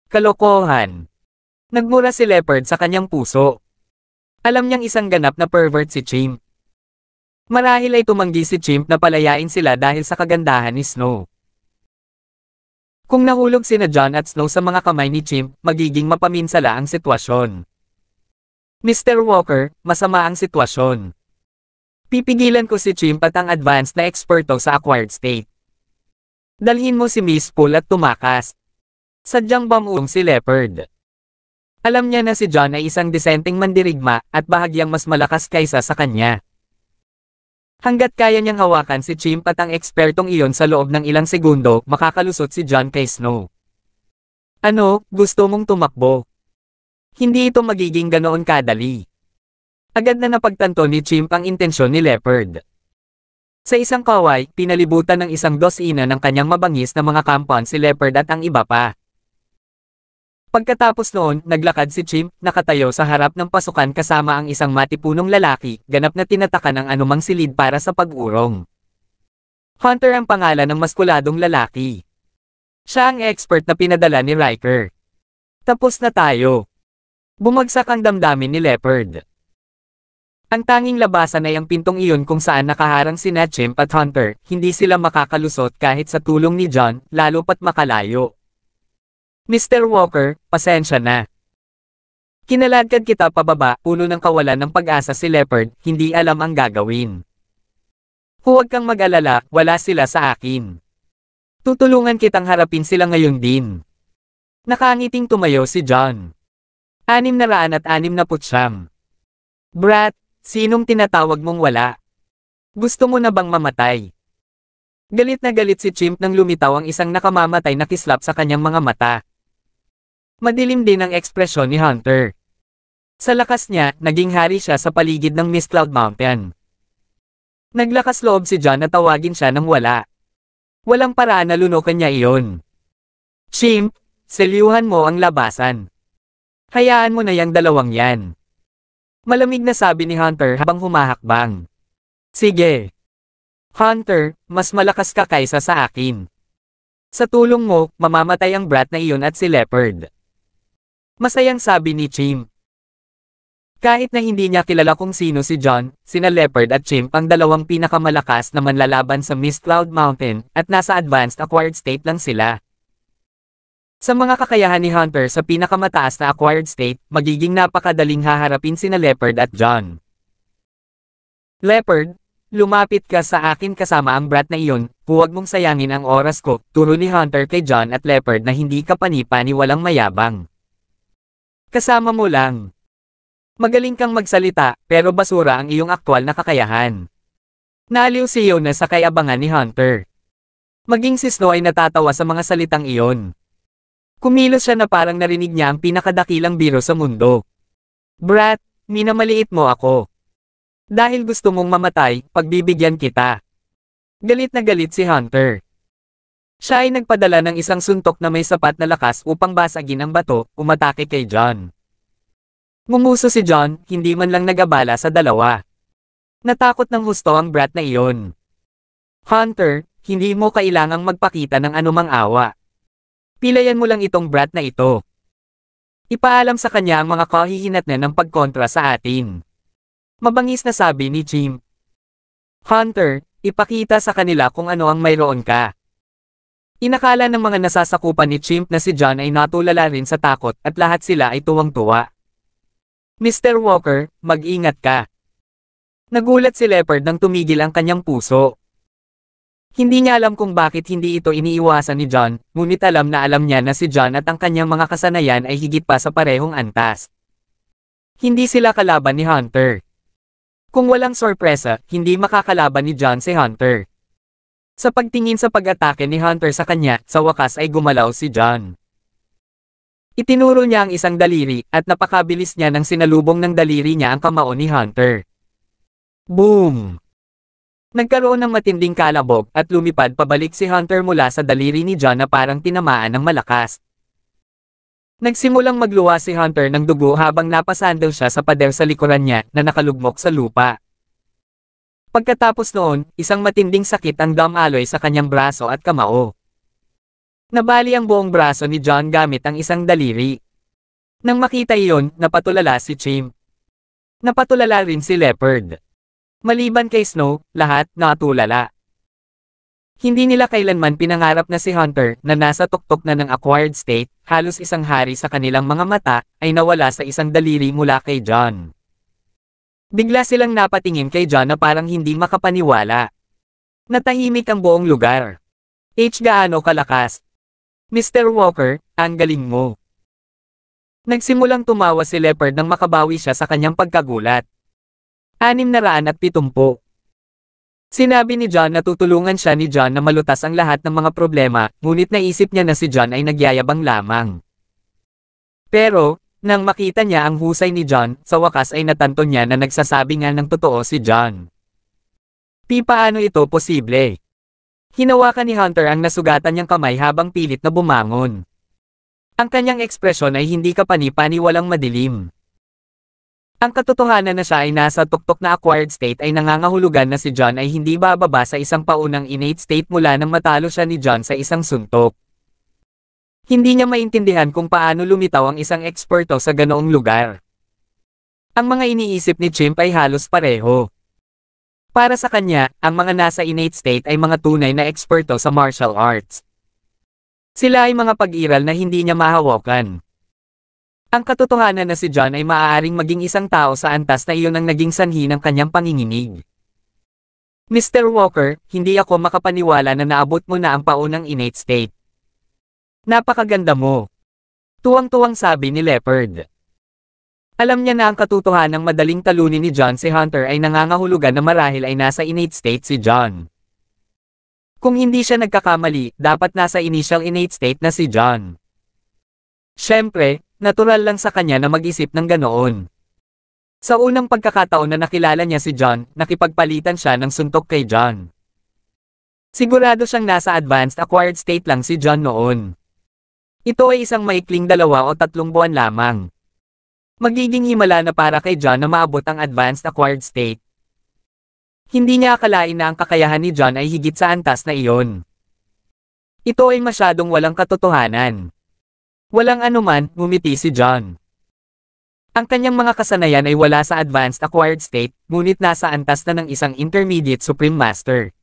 Kalokohan. Nagmura si Leopard sa kanyang puso. Alam niyang isang ganap na pervert si Chimp. Marahil ay tumanggi si Chimp na palayain sila dahil sa kagandahan ni Snow. Kung nahulog sina Jon at Snow sa mga kamay ni Chimp, magiging mapaminsala ang sitwasyon. Mr. Walker, masama ang sitwasyon. Pipigilan ko si Chimp at ang advanced na eksperto sa acquired state. Dalhin mo si Miss Poole at tumakas. Sadyang bamuong si Leopard. Alam niya na si Jon ay isang disenteng mandirigma at bahagyang mas malakas kaysa sa kanya. Hanggat kaya niyang hawakan si Chimp at ang ekspertong iyon sa loob ng ilang segundo, makakalusot si John kay Snow. Ano, gusto mong tumakbo? Hindi ito magiging ganoon kadali. Agad na napagtanto ni Chimp ang intensyon ni Leopard. Sa isang kaway, pinalibutan ng isang dosina ng kanyang mabangis na mga kampon si Leopard at ang iba pa. Pagkatapos noon, naglakad si Chimp, nakatayo sa harap ng pasukan kasama ang isang matipunong lalaki, ganap na tinatakan ang anumang silid para sa pag-urong. Hunter ang pangalan ng maskuladong lalaki. Siya ang expert na pinadala ni Riker. Tapos na tayo. Bumagsak ang damdamin ni Leopard. Ang tanging labasan ay ang pintong iyon kung saan nakaharang sina Chimp at Hunter, hindi sila makakalusot kahit sa tulong ni John, lalo pat makalayo. Mr. Walker, pasensya na. Kinaladkad kita pababa, puno ng kawalan ng pag-asa si Leopard, hindi alam ang gagawin. Huwag kang mag-alala, wala sila sa akin. Tutulungan kitang harapin sila ngayon din. Nakangiting tumayo si John. 669. Brat, sinong tinatawag mong wala? Gusto mo na bang mamatay? Galit na galit si Chimp nang lumitaw ang isang nakamamatay na kislap sa kanyang mga mata. Madilim din ang ekspresyon ni Hunter. Sa lakas niya, naging hari siya sa paligid ng Mist Cloud Mountain. Naglakas loob si John na tawagin siya ng wala. Walang paraan na lunukan niya iyon. Chimp, selyuhan mo ang labasan. Hayaan mo na yang dalawang yan. Malamig na sabi ni Hunter habang humahakbang. Sige. Hunter, mas malakas ka kaysa sa akin. Sa tulong mo, mamamatay ang brat na iyon at si Leopard. Masayang sabi ni Chimp. Kahit na hindi niya kilala kung sino si John, sina Leopard at Chimp ang dalawang pinakamalakas na manlalaban sa Mist Cloud Mountain, at nasa advanced acquired state lang sila. Sa mga kakayahan ni Hunter sa pinakamataas na acquired state, magiging napakadaling haharapin sina Leopard at John. Leopard, lumapit ka sa akin kasama ang brat na iyon, huwag mong sayangin ang oras ko, turo ni Hunter kay John at Leopard na hindi ka panipaniwalang mayabang. Kasama mo lang. Magaling kang magsalita, pero basura ang iyong aktwal na kakayahan. Naaliw si Yona sa kayabangan ni Hunter. Maging si Snow ay natatawa sa mga salitang iyon. Kumilos siya na parang narinig niya ang pinakadakilang biro sa mundo. Brat, minamaliit mo ako. Dahil gusto mong mamatay, pagbibigyan kita. Galit na galit si Hunter. Siya ay nagpadala ng isang suntok na may sapat na lakas upang basagin ang bato, umatake kay John. Ngumuso si John, hindi man lang nagabala sa dalawa. Natakot ng husto ang brat na iyon. Hunter, hindi mo kailangang magpakita ng anumang awa. Pilayan mo lang itong brat na ito. Ipaalam sa kanya ang mga kahihinatnan ng pagkontra sa atin. Mabangis na sabi ni Chimp. Hunter, ipakita sa kanila kung ano ang mayroon ka. Inakala ng mga nasasakupan ni Chimp na si John ay natulala rin sa takot at lahat sila ay tuwang-tuwa. Mr. Walker, mag-ingat ka. Nagulat si Leopard nang tumigil ang kanyang puso. Hindi niya alam kung bakit hindi ito iniiwasan ni John, ngunit alam niya na si John at ang kanyang mga kasanayan ay higit pa sa parehong antas. Hindi sila kalaban ni Hunter. Kung walang sorpresa, hindi makakalaban ni John si Hunter. Sa pagtingin sa pag-atake ni Hunter sa kanya, sa wakas ay gumalaw si John. Itinuro niya ang isang daliri, at napakabilis niya nang sinalubong ng daliri niya ang kamao ni Hunter. Boom! Nagkaroon ng matinding kalabog, at lumipad pabalik si Hunter mula sa daliri ni John na parang tinamaan ng malakas. Nagsimulang magluwa si Hunter ng dugo habang napasandal siya sa pader sa likuran niya na nakalugmok sa lupa. Pagkatapos noon, isang matinding sakit ang dumaloy sa kanyang braso at kamao. Nabali ang buong braso ni John gamit ang isang daliri. Nang makita iyon, napatulala si Chimp. Napatulala rin si Leopard. Maliban kay Snow, lahat natulala. Hindi nila kailanman pinangarap na si Hunter na nasa tuktok na ng acquired state, halos isang hari sa kanilang mga mata, ay nawala sa isang daliri mula kay John. Bigla silang napatingin kay John na parang hindi makapaniwala. Natahimik ang buong lugar. Gaano kalakas? Mr. Walker, ang galing mo. Nagsimulang tumawa si Leopard nang makabawi siya sa kanyang pagkagulat. 670. Sinabi ni John na tutulungan siya ni John na malutas ang lahat ng mga problema, ngunit naisip niya na si John ay nagyayabang lamang. Pero, nang makita niya ang husay ni John, sa wakas ay natanto niya na nagsasabi nga ng totoo si John. Paano ito posible? Hinawakan ni Hunter ang nasugatan niyang kamay habang pilit na bumangon. Ang kanyang ekspresyon ay hindi kapani-paniwalang madilim. Ang katotohanan na siya ay nasa tuktok na acquired state ay nangangahulugan na si John ay hindi bababa sa isang paunang innate state mula nang matalo siya ni John sa isang suntok. Hindi niya maintindihan kung paano lumitaw ang isang eksperto sa ganoong lugar. Ang mga iniisip ni Chimp ay halos pareho. Para sa kanya, ang mga nasa innate state ay mga tunay na eksperto sa martial arts. Sila ay mga pag-iral na hindi niya mahawakan. Ang katotohanan na si John ay maaaring maging isang tao sa antas na iyon ang naging sanhi ng kanyang panginginig. Mr. Walker, hindi ako makapaniwala na naabot mo na ang paunang innate state. Napakaganda mo. Tuwang-tuwang sabi ni Leopard. Alam niya na ang katotohanang madaling talunin ni John si Hunter ay nangangahulugan na marahil ay nasa innate state si John. Kung hindi siya nagkakamali, dapat nasa initial innate state na si John. Siyempre, natural lang sa kanya na mag-isip ng ganoon. Sa unang pagkakataon na nakilala niya si John, nakipagpalitan siya ng suntok kay John. Sigurado siyang nasa advanced acquired state lang si John noon. Ito ay isang maikling 2 o 3 buwan lamang. Magiging himala na para kay John na maabot ang advanced acquired state. Hindi niya akalain na ang kakayahan ni John ay higit sa antas na iyon. Ito ay masyadong walang katotohanan. Walang anuman, ngumiti si John. Ang kanyang mga kasanayan ay wala sa advanced acquired state, ngunit nasa antas na ng isang intermediate supreme master.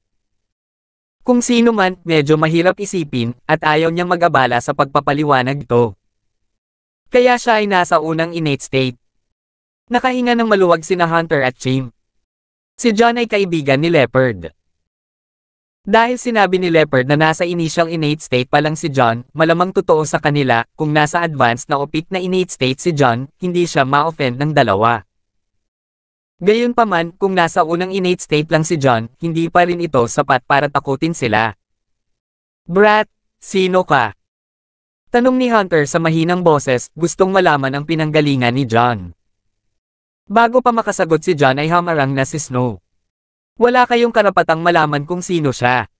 Kung sino man, medyo mahirap isipin, at ayaw niyang mag-abala sa pagpapaliwanag ito. Kaya siya ay nasa unang innate state. Nakahinga ng maluwag sina Hunter at Chimp. Si John ay kaibigan ni Leopard. Dahil sinabi ni Leopard na nasa initial innate state pa lang si John, malamang totoo sa kanila, kung nasa advanced na o peak na innate state si John, hindi siya ma-offend ng dalawa. Gayunpaman, kung nasa unang innate state lang si John, hindi pa rin ito sapat para takutin sila. Brat, sino ka? Tanong ni Hunter sa mahinang boses, gustong malaman ang pinanggalingan ni John. Bago pa makasagot si John ay hamarang na si Snow. Wala kayong karapatang malaman kung sino siya.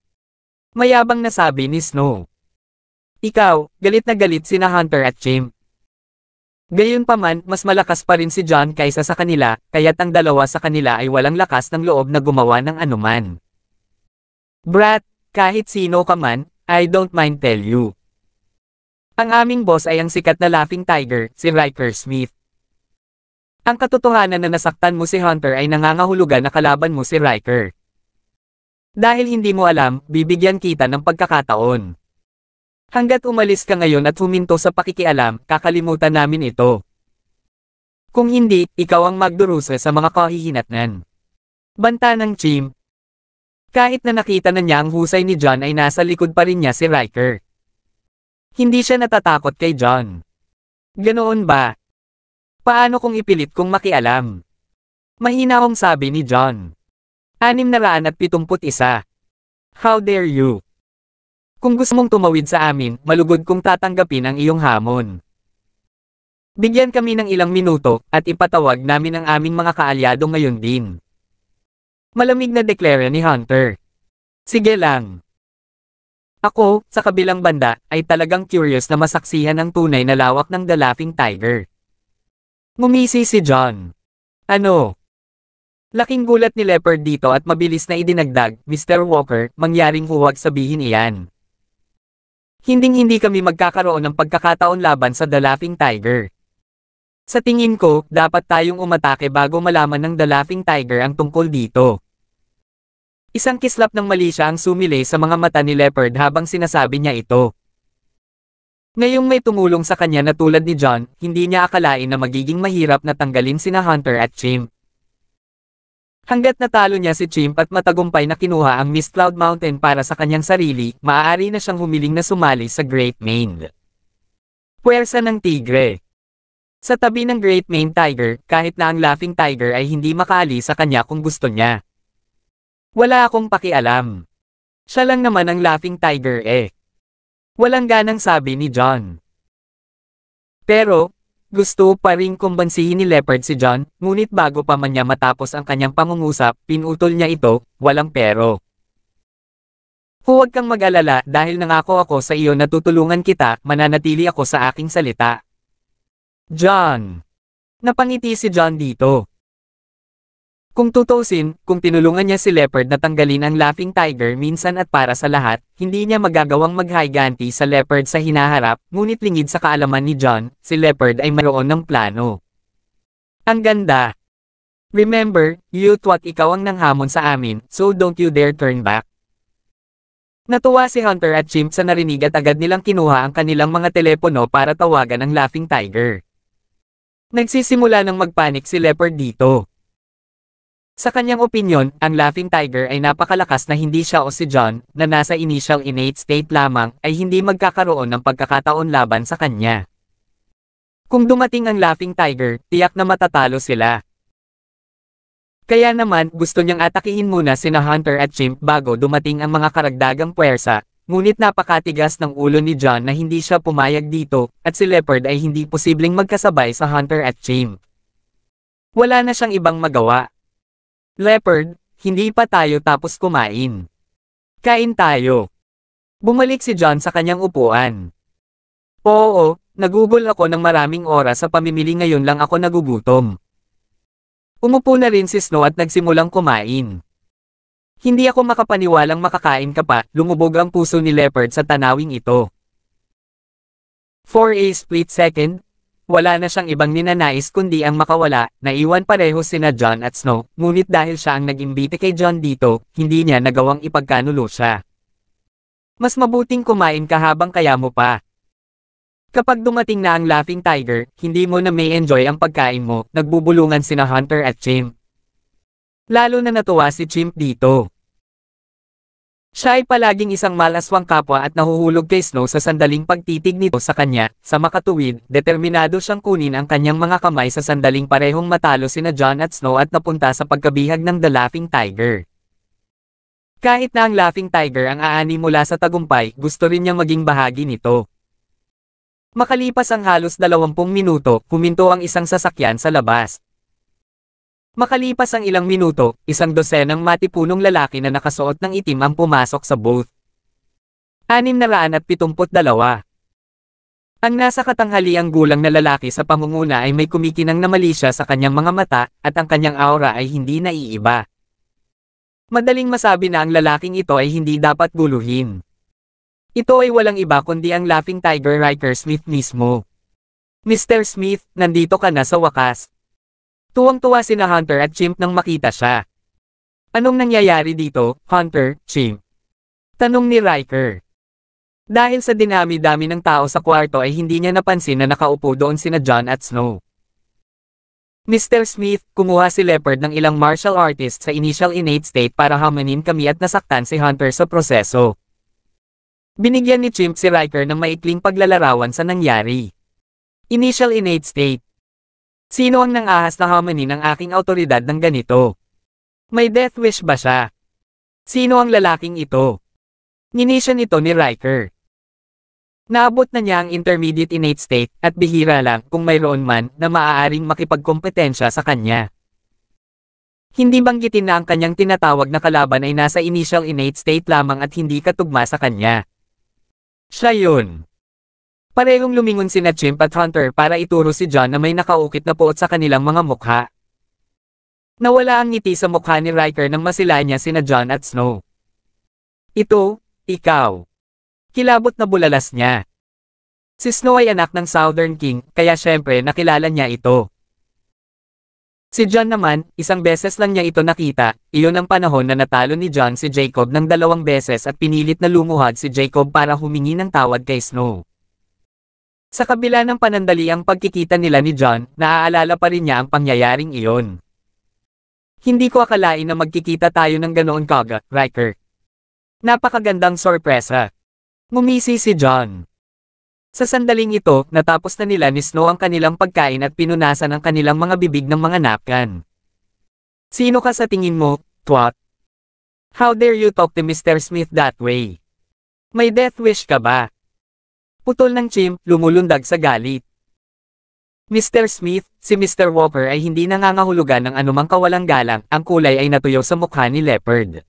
Mayabang na sabi ni Snow. Ikaw, galit na galit sina Hunter at Chimp. Gayunpaman, mas malakas pa rin si John kaysa sa kanila, kaya't ang dalawa sa kanila ay walang lakas ng loob na gumawa ng anuman. Brat, kahit sino ka man, I don't mind tell you. Ang aming boss ay ang sikat na Laughing Tiger, si Riker Smith. Ang katotohanan na nasaktan mo si Hunter ay nangangahulugan na kalaban mo si Riker. Dahil hindi mo alam, bibigyan kita ng pagkakataon. Hanggat umalis ka ngayon at huminto sa pakikialam, kakalimutan namin ito. Kung hindi, ikaw ang magdurusa sa mga kahihinatnan. Banta ng Chimp. Kahit na nakita na niya ang husay ni John ay nasa likod pa rin niya si Riker. Hindi siya natatakot kay John. Ganoon ba? Paano kung ipilit kong makialam? Mahinahong sabi ni John. 671. How dare you? Kung gusto mong tumawid sa amin, malugod kong tatanggapin ang iyong hamon. Bigyan kami ng ilang minuto, at ipatawag namin ang aming mga kaalyado ngayon din. Malamig na deklara ni Hunter. Sige lang. Ako, sa kabilang banda, ay talagang curious na masaksihan ang tunay na lawak ng The Laughing Tiger. Ngumisi si John. Ano? Laking gulat ni Leopard dito at mabilis na idinagdag, Mr. Walker, mangyaring huwag sabihin iyan. Hinding-hindi kami magkakaroon ng pagkakataon laban sa The Laughing Tiger. Sa tingin ko, dapat tayong umatake bago malaman ng The Laughing Tiger ang tungkol dito. Isang kislap ng mali siya ang sumilay sa mga mata ni Leopard habang sinasabi niya ito. Ngayong may tumulong sa kanya na tulad ni John, hindi niya akalain na magiging mahirap na tanggalin sina Hunter at Chimp. Hanggat natalo niya si Chimp at matagumpay na kinuha ang Miss Cloud Mountain para sa kanyang sarili, maaari na siyang humiling na sumali sa Great Mane. Puwersa ng Tigre. Sa tabi ng Great Mane Tiger, kahit na ang Laughing Tiger ay hindi makaali sa kanya kung gusto niya. Wala akong pakialam. Siya lang naman ang laughing tiger eh. Walang ganang sabi ni John. Pero, gusto pa ring kumbansihin ni Leopard si John, ngunit bago pa man niya matapos ang kanyang pangungusap, pinutol niya ito, walang pero. Huwag kang mag-alala dahil nangako ako sa iyo na tutulungan kita, mananatili ako sa aking salita. John. Napangiti si John dito. Kung tutusin, kung tinulungan niya si Leopard na tanggalin ang laughing tiger minsan at para sa lahat, hindi niya magagawang maghiganti sa Leopard sa hinaharap, ngunit lingid sa kaalaman ni John, si Leopard ay mayroon ng plano. Ang ganda. Remember, you thought ikaw ang nanghamon sa amin, so don't you dare turn back. Natuwa si Hunter at Chimp sa narinig at agad nilang kinuha ang kanilang mga telepono para tawagan ang laughing tiger. Nagsisimula ng magpanik si Leopard dito. Sa kanyang opinyon, ang laughing tiger ay napakalakas na hindi siya o si John, na nasa initial innate state lamang, ay hindi magkakaroon ng pagkakataon laban sa kanya. Kung dumating ang laughing tiger, tiyak na matatalo sila. Kaya naman, gusto niyang atakihin muna sina Hunter at Chimp bago dumating ang mga karagdagang puwersa, ngunit napakatigas ng ulo ni John na hindi siya pumayag dito, at si Leopard ay hindi posibleng magkasabay sa Hunter at Chimp. Wala na siyang ibang magawa. Leopard, hindi pa tayo tapos kumain. Kain tayo. Bumalik si John sa kanyang upuan. Oo, nagugol ako ng maraming oras sa pamimili, ngayon lang ako nagugutom. Umupo na rin si Snow at nagsimulang kumain. Hindi ako makapaniwalang makakain ka pa, lumubog ang puso ni Leopard sa tanawing ito. For a split second, wala na siyang ibang ninanais kundi ang makawala, naiwan pareho sina John at Snow, ngunit dahil siya ang nag-imbite kay John dito, hindi niya nagawang ipagkanulo siya. Mas mabuting kumain ka habang kaya mo pa. Kapag dumating na ang laughing tiger, hindi mo na may enjoy ang pagkain mo, nagbubulungan sina Hunter at Chimp. Lalo na natuwa si Chimp dito. Siya ay palaging isang malaswang kapwa at nahuhulog kay Snow sa sandaling pagtitig nito sa kanya, sa makatuwid, determinado siyang kunin ang kanyang mga kamay sa sandaling parehong matalo sina John at Snow at napunta sa pagkabihag ng The Laughing Tiger. Kahit na ang Laughing Tiger ang aani mula sa tagumpay, gusto rin niyang maging bahagi nito. Makalipas ang halos 20 minuto, huminto ang isang sasakyan sa labas. Makalipas ang ilang minuto, isang dosenang matipunong lalaki na nakasuot ng itim ang pumasok sa booth. 672. Ang nasa katanghaliang gulang na lalaki sa pangunguna ay may kumikinang na malisya sa kanyang mga mata, at ang kanyang aura ay hindi naiiba. Madaling masabi na ang lalaking ito ay hindi dapat guluhin. Ito ay walang iba kundi ang Laughing Tiger Riker Smith mismo. Mr. Smith, nandito ka na sa wakas. Tuwang-tuwa sina Hunter at Chimp nang makita siya. Anong nangyayari dito, Hunter, Chimp? Tanong ni Riker. Dahil sa dinami-dami ng tao sa kwarto ay hindi niya napansin na nakaupo doon sina John at Snow. Mr. Smith, kumuha si Leopard ng ilang martial artists sa initial innate state para hamanin kami at nasaktan si Hunter sa proseso. Binigyan ni Chimp si Riker ng maikling paglalarawan sa nangyari. Initial innate state. Sino ang nang-ahas na hamanin ang aking autoridad ng ganito? May death wish ba siya? Sino ang lalaking ito? Ninisyon ito ni Riker. Naabot na niya ang intermediate innate state, at bihira lang kung mayroon man na maaaring makipagkompetensya sa kanya. Hindi banggitin na ang kanyang tinatawag na kalaban ay nasa initial innate state lamang at hindi katugma sa kanya. Siya yun. Parehong lumingon sina Chimp at Hunter para ituro si John na may nakaukit na puot sa kanilang mga mukha. Nawala ang ngiti sa mukha ni Riker nang masila niya sina John at Snow. Ito, ikaw. Kilabot na bulalas niya. Si Snow ay anak ng Southern King, kaya syempre nakilala niya ito. Si John naman, isang beses lang niya ito nakita, iyon ang panahon na natalo ni John si Jacob ng 2 beses at pinilit na lumuhad si Jacob para humingi ng tawad kay Snow. Sa kabila ng panandaliang pagkikita nila ni John, naaalala pa rin niya ang pangyayaring iyon. Hindi ko akalain na magkikita tayo ng ganoon kaga, Riker. Napakagandang sorpresa. Ngumisi si John. Sa sandaling ito, natapos na nila ni Snow ang kanilang pagkain at pinunasan ang kanilang mga bibig ng mga napkin. Sino ka sa tingin mo, twat? How dare you talk to Mr. Smith that way? May death wish ka ba? Putol ng chimp, lumulundag sa galit. Mr. Smith, si Mr. Walker ay hindi nangangahulugan ng anumang kawalang galang, ang kulay ay natuyo sa mukha ni Leopard.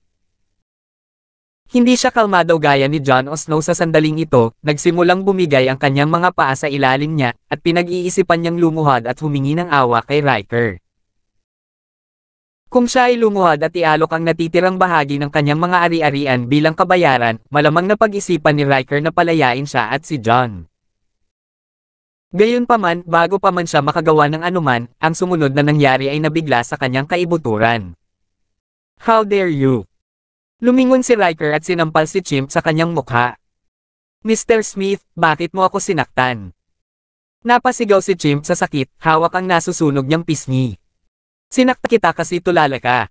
Hindi siya kalmado gaya ni Jon Snow sa sandaling ito, nagsimulang bumigay ang kanyang mga paa sa ilalim niya, at pinag-iisipan niyang lumuhad at humingi ng awa kay Riker. Kung siya ay lumuhad at ialok ang natitirang bahagi ng kanyang mga ari-arian bilang kabayaran, malamang napag-isipan ni Riker na palayain siya at si Jon. Gayunpaman, bago pa man siya makagawa ng anuman, ang sumunod na nangyari ay nabigla sa kanyang kaibuturan. How dare you? Lumingon si Riker at sinampal si Chimp sa kanyang mukha. Mr. Smith, bakit mo ako sinaktan? Napasigaw si Chimp sa sakit, hawak ang nasusunog niyang pisngi. Sinakta kita kasi tulala ka.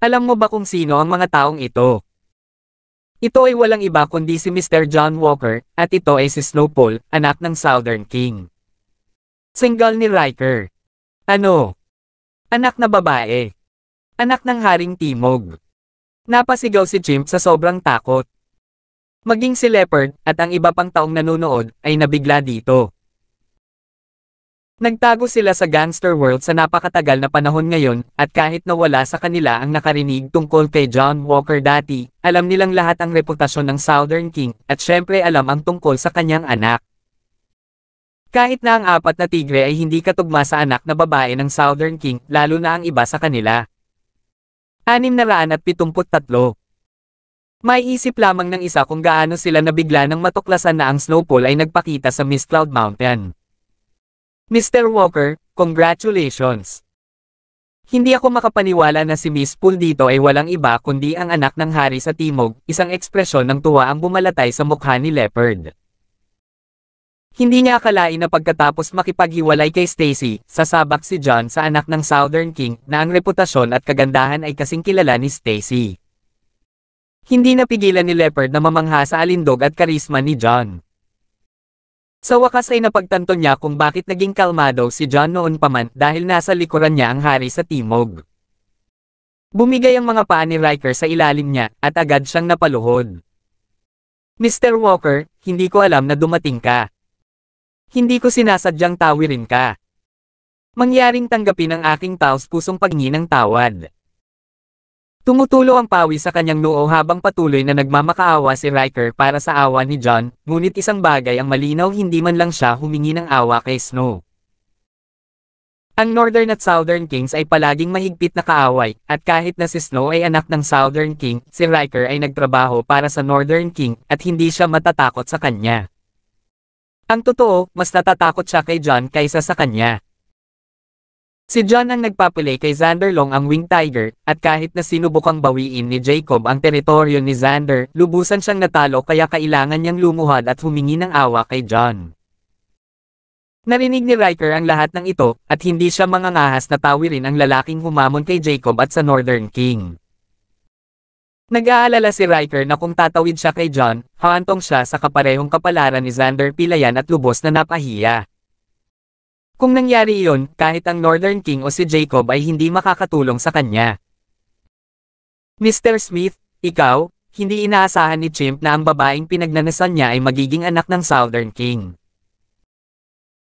Alam mo ba kung sino ang mga taong ito? Ito ay walang iba kundi si Mr. John Walker, at ito ay si Snowfall, anak ng Southern King. Singgal ni Riker. Ano? Anak na babae. Anak ng Haring Timog. Napasigaw si Chimp sa sobrang takot. Maging si Leopard, at ang iba pang taong nanonood, ay nabigla dito. Nagtago sila sa gangster world sa napakatagal na panahon ngayon, at kahit nawala sa kanila ang nakarinig tungkol kay John Walker dati, alam nilang lahat ang reputasyon ng Southern King, at syempre alam ang tungkol sa kanyang anak. Kahit na ang apat na tigre ay hindi katugma sa anak na babae ng Southern King, lalo na ang iba sa kanila. 673. Maiisip lamang ng isa kung gaano sila nabigla nang matuklasan na ang Snowfall ay nagpakita sa Mistcloud Mountain. Mr. Walker, congratulations! Hindi ako makapaniwala na si Miss Poole dito ay walang iba kundi ang anak ng hari sa Timog, isang ekspresyon ng tuwa ang bumalatay sa mukha ni Leopard. Hindi niya akalain na pagkatapos makipaghiwalay kay Stacy, sasabak si Jon sa anak ng Southern King na ang reputasyon at kagandahan ay kasing kilala ni Stacy. Hindi napigilan ni Leopard na mamangha sa alindog at karisma ni Jon. Sa wakas ay napagtanto niya kung bakit naging kalmado si Jon noon pa man dahil nasa likuran niya ang hari sa Timog. Bumigay ang mga paa ni Riker sa ilalim niya at agad siyang napaluhod. Mr. Walker, hindi ko alam na dumating ka. Hindi ko sinasadyang tawirin ka. Mangyaring tanggapin ang aking taos-pusong paghingi ng tawad. Tumutulo ang pawi sa kanyang noo habang patuloy na nagmamakaawa si Riker para sa awa ni Jon, ngunit isang bagay ang malinaw, hindi man lang siya humingi ng awa kay Snow. Ang Northern at Southern Kings ay palaging mahigpit na kaaway, at kahit na si Snow ay anak ng Southern King, si Riker ay nagtrabaho para sa Northern King at hindi siya matatakot sa kanya. Ang totoo, mas natatakot siya kay Jon kaysa sa kanya. Si Jon ang nagpapalay kay Xander Long ang Winged Tiger, at kahit na sinubukang bawiin ni Jacob ang teritoryo ni Xander, lubusan siyang natalo kaya kailangan niyang lumuhad at humingi ng awa kay Jon. Narinig ni Riker ang lahat ng ito, at hindi siya mangangahas na tawirin ang lalaking humamon kay Jacob at sa Northern King. Nag-aalala si Riker na kung tatawid siya kay Jon, hahantong siya sa kaparehong kapalaran ni Xander Pilayan at lubos na napahiya. Kung nangyari iyon, kahit ang Northern King o si Jacob ay hindi makakatulong sa kanya. Mr. Smith, ikaw, hindi inaasahan ni Chimp na ang babaeng pinagnanasan niya ay magiging anak ng Southern King.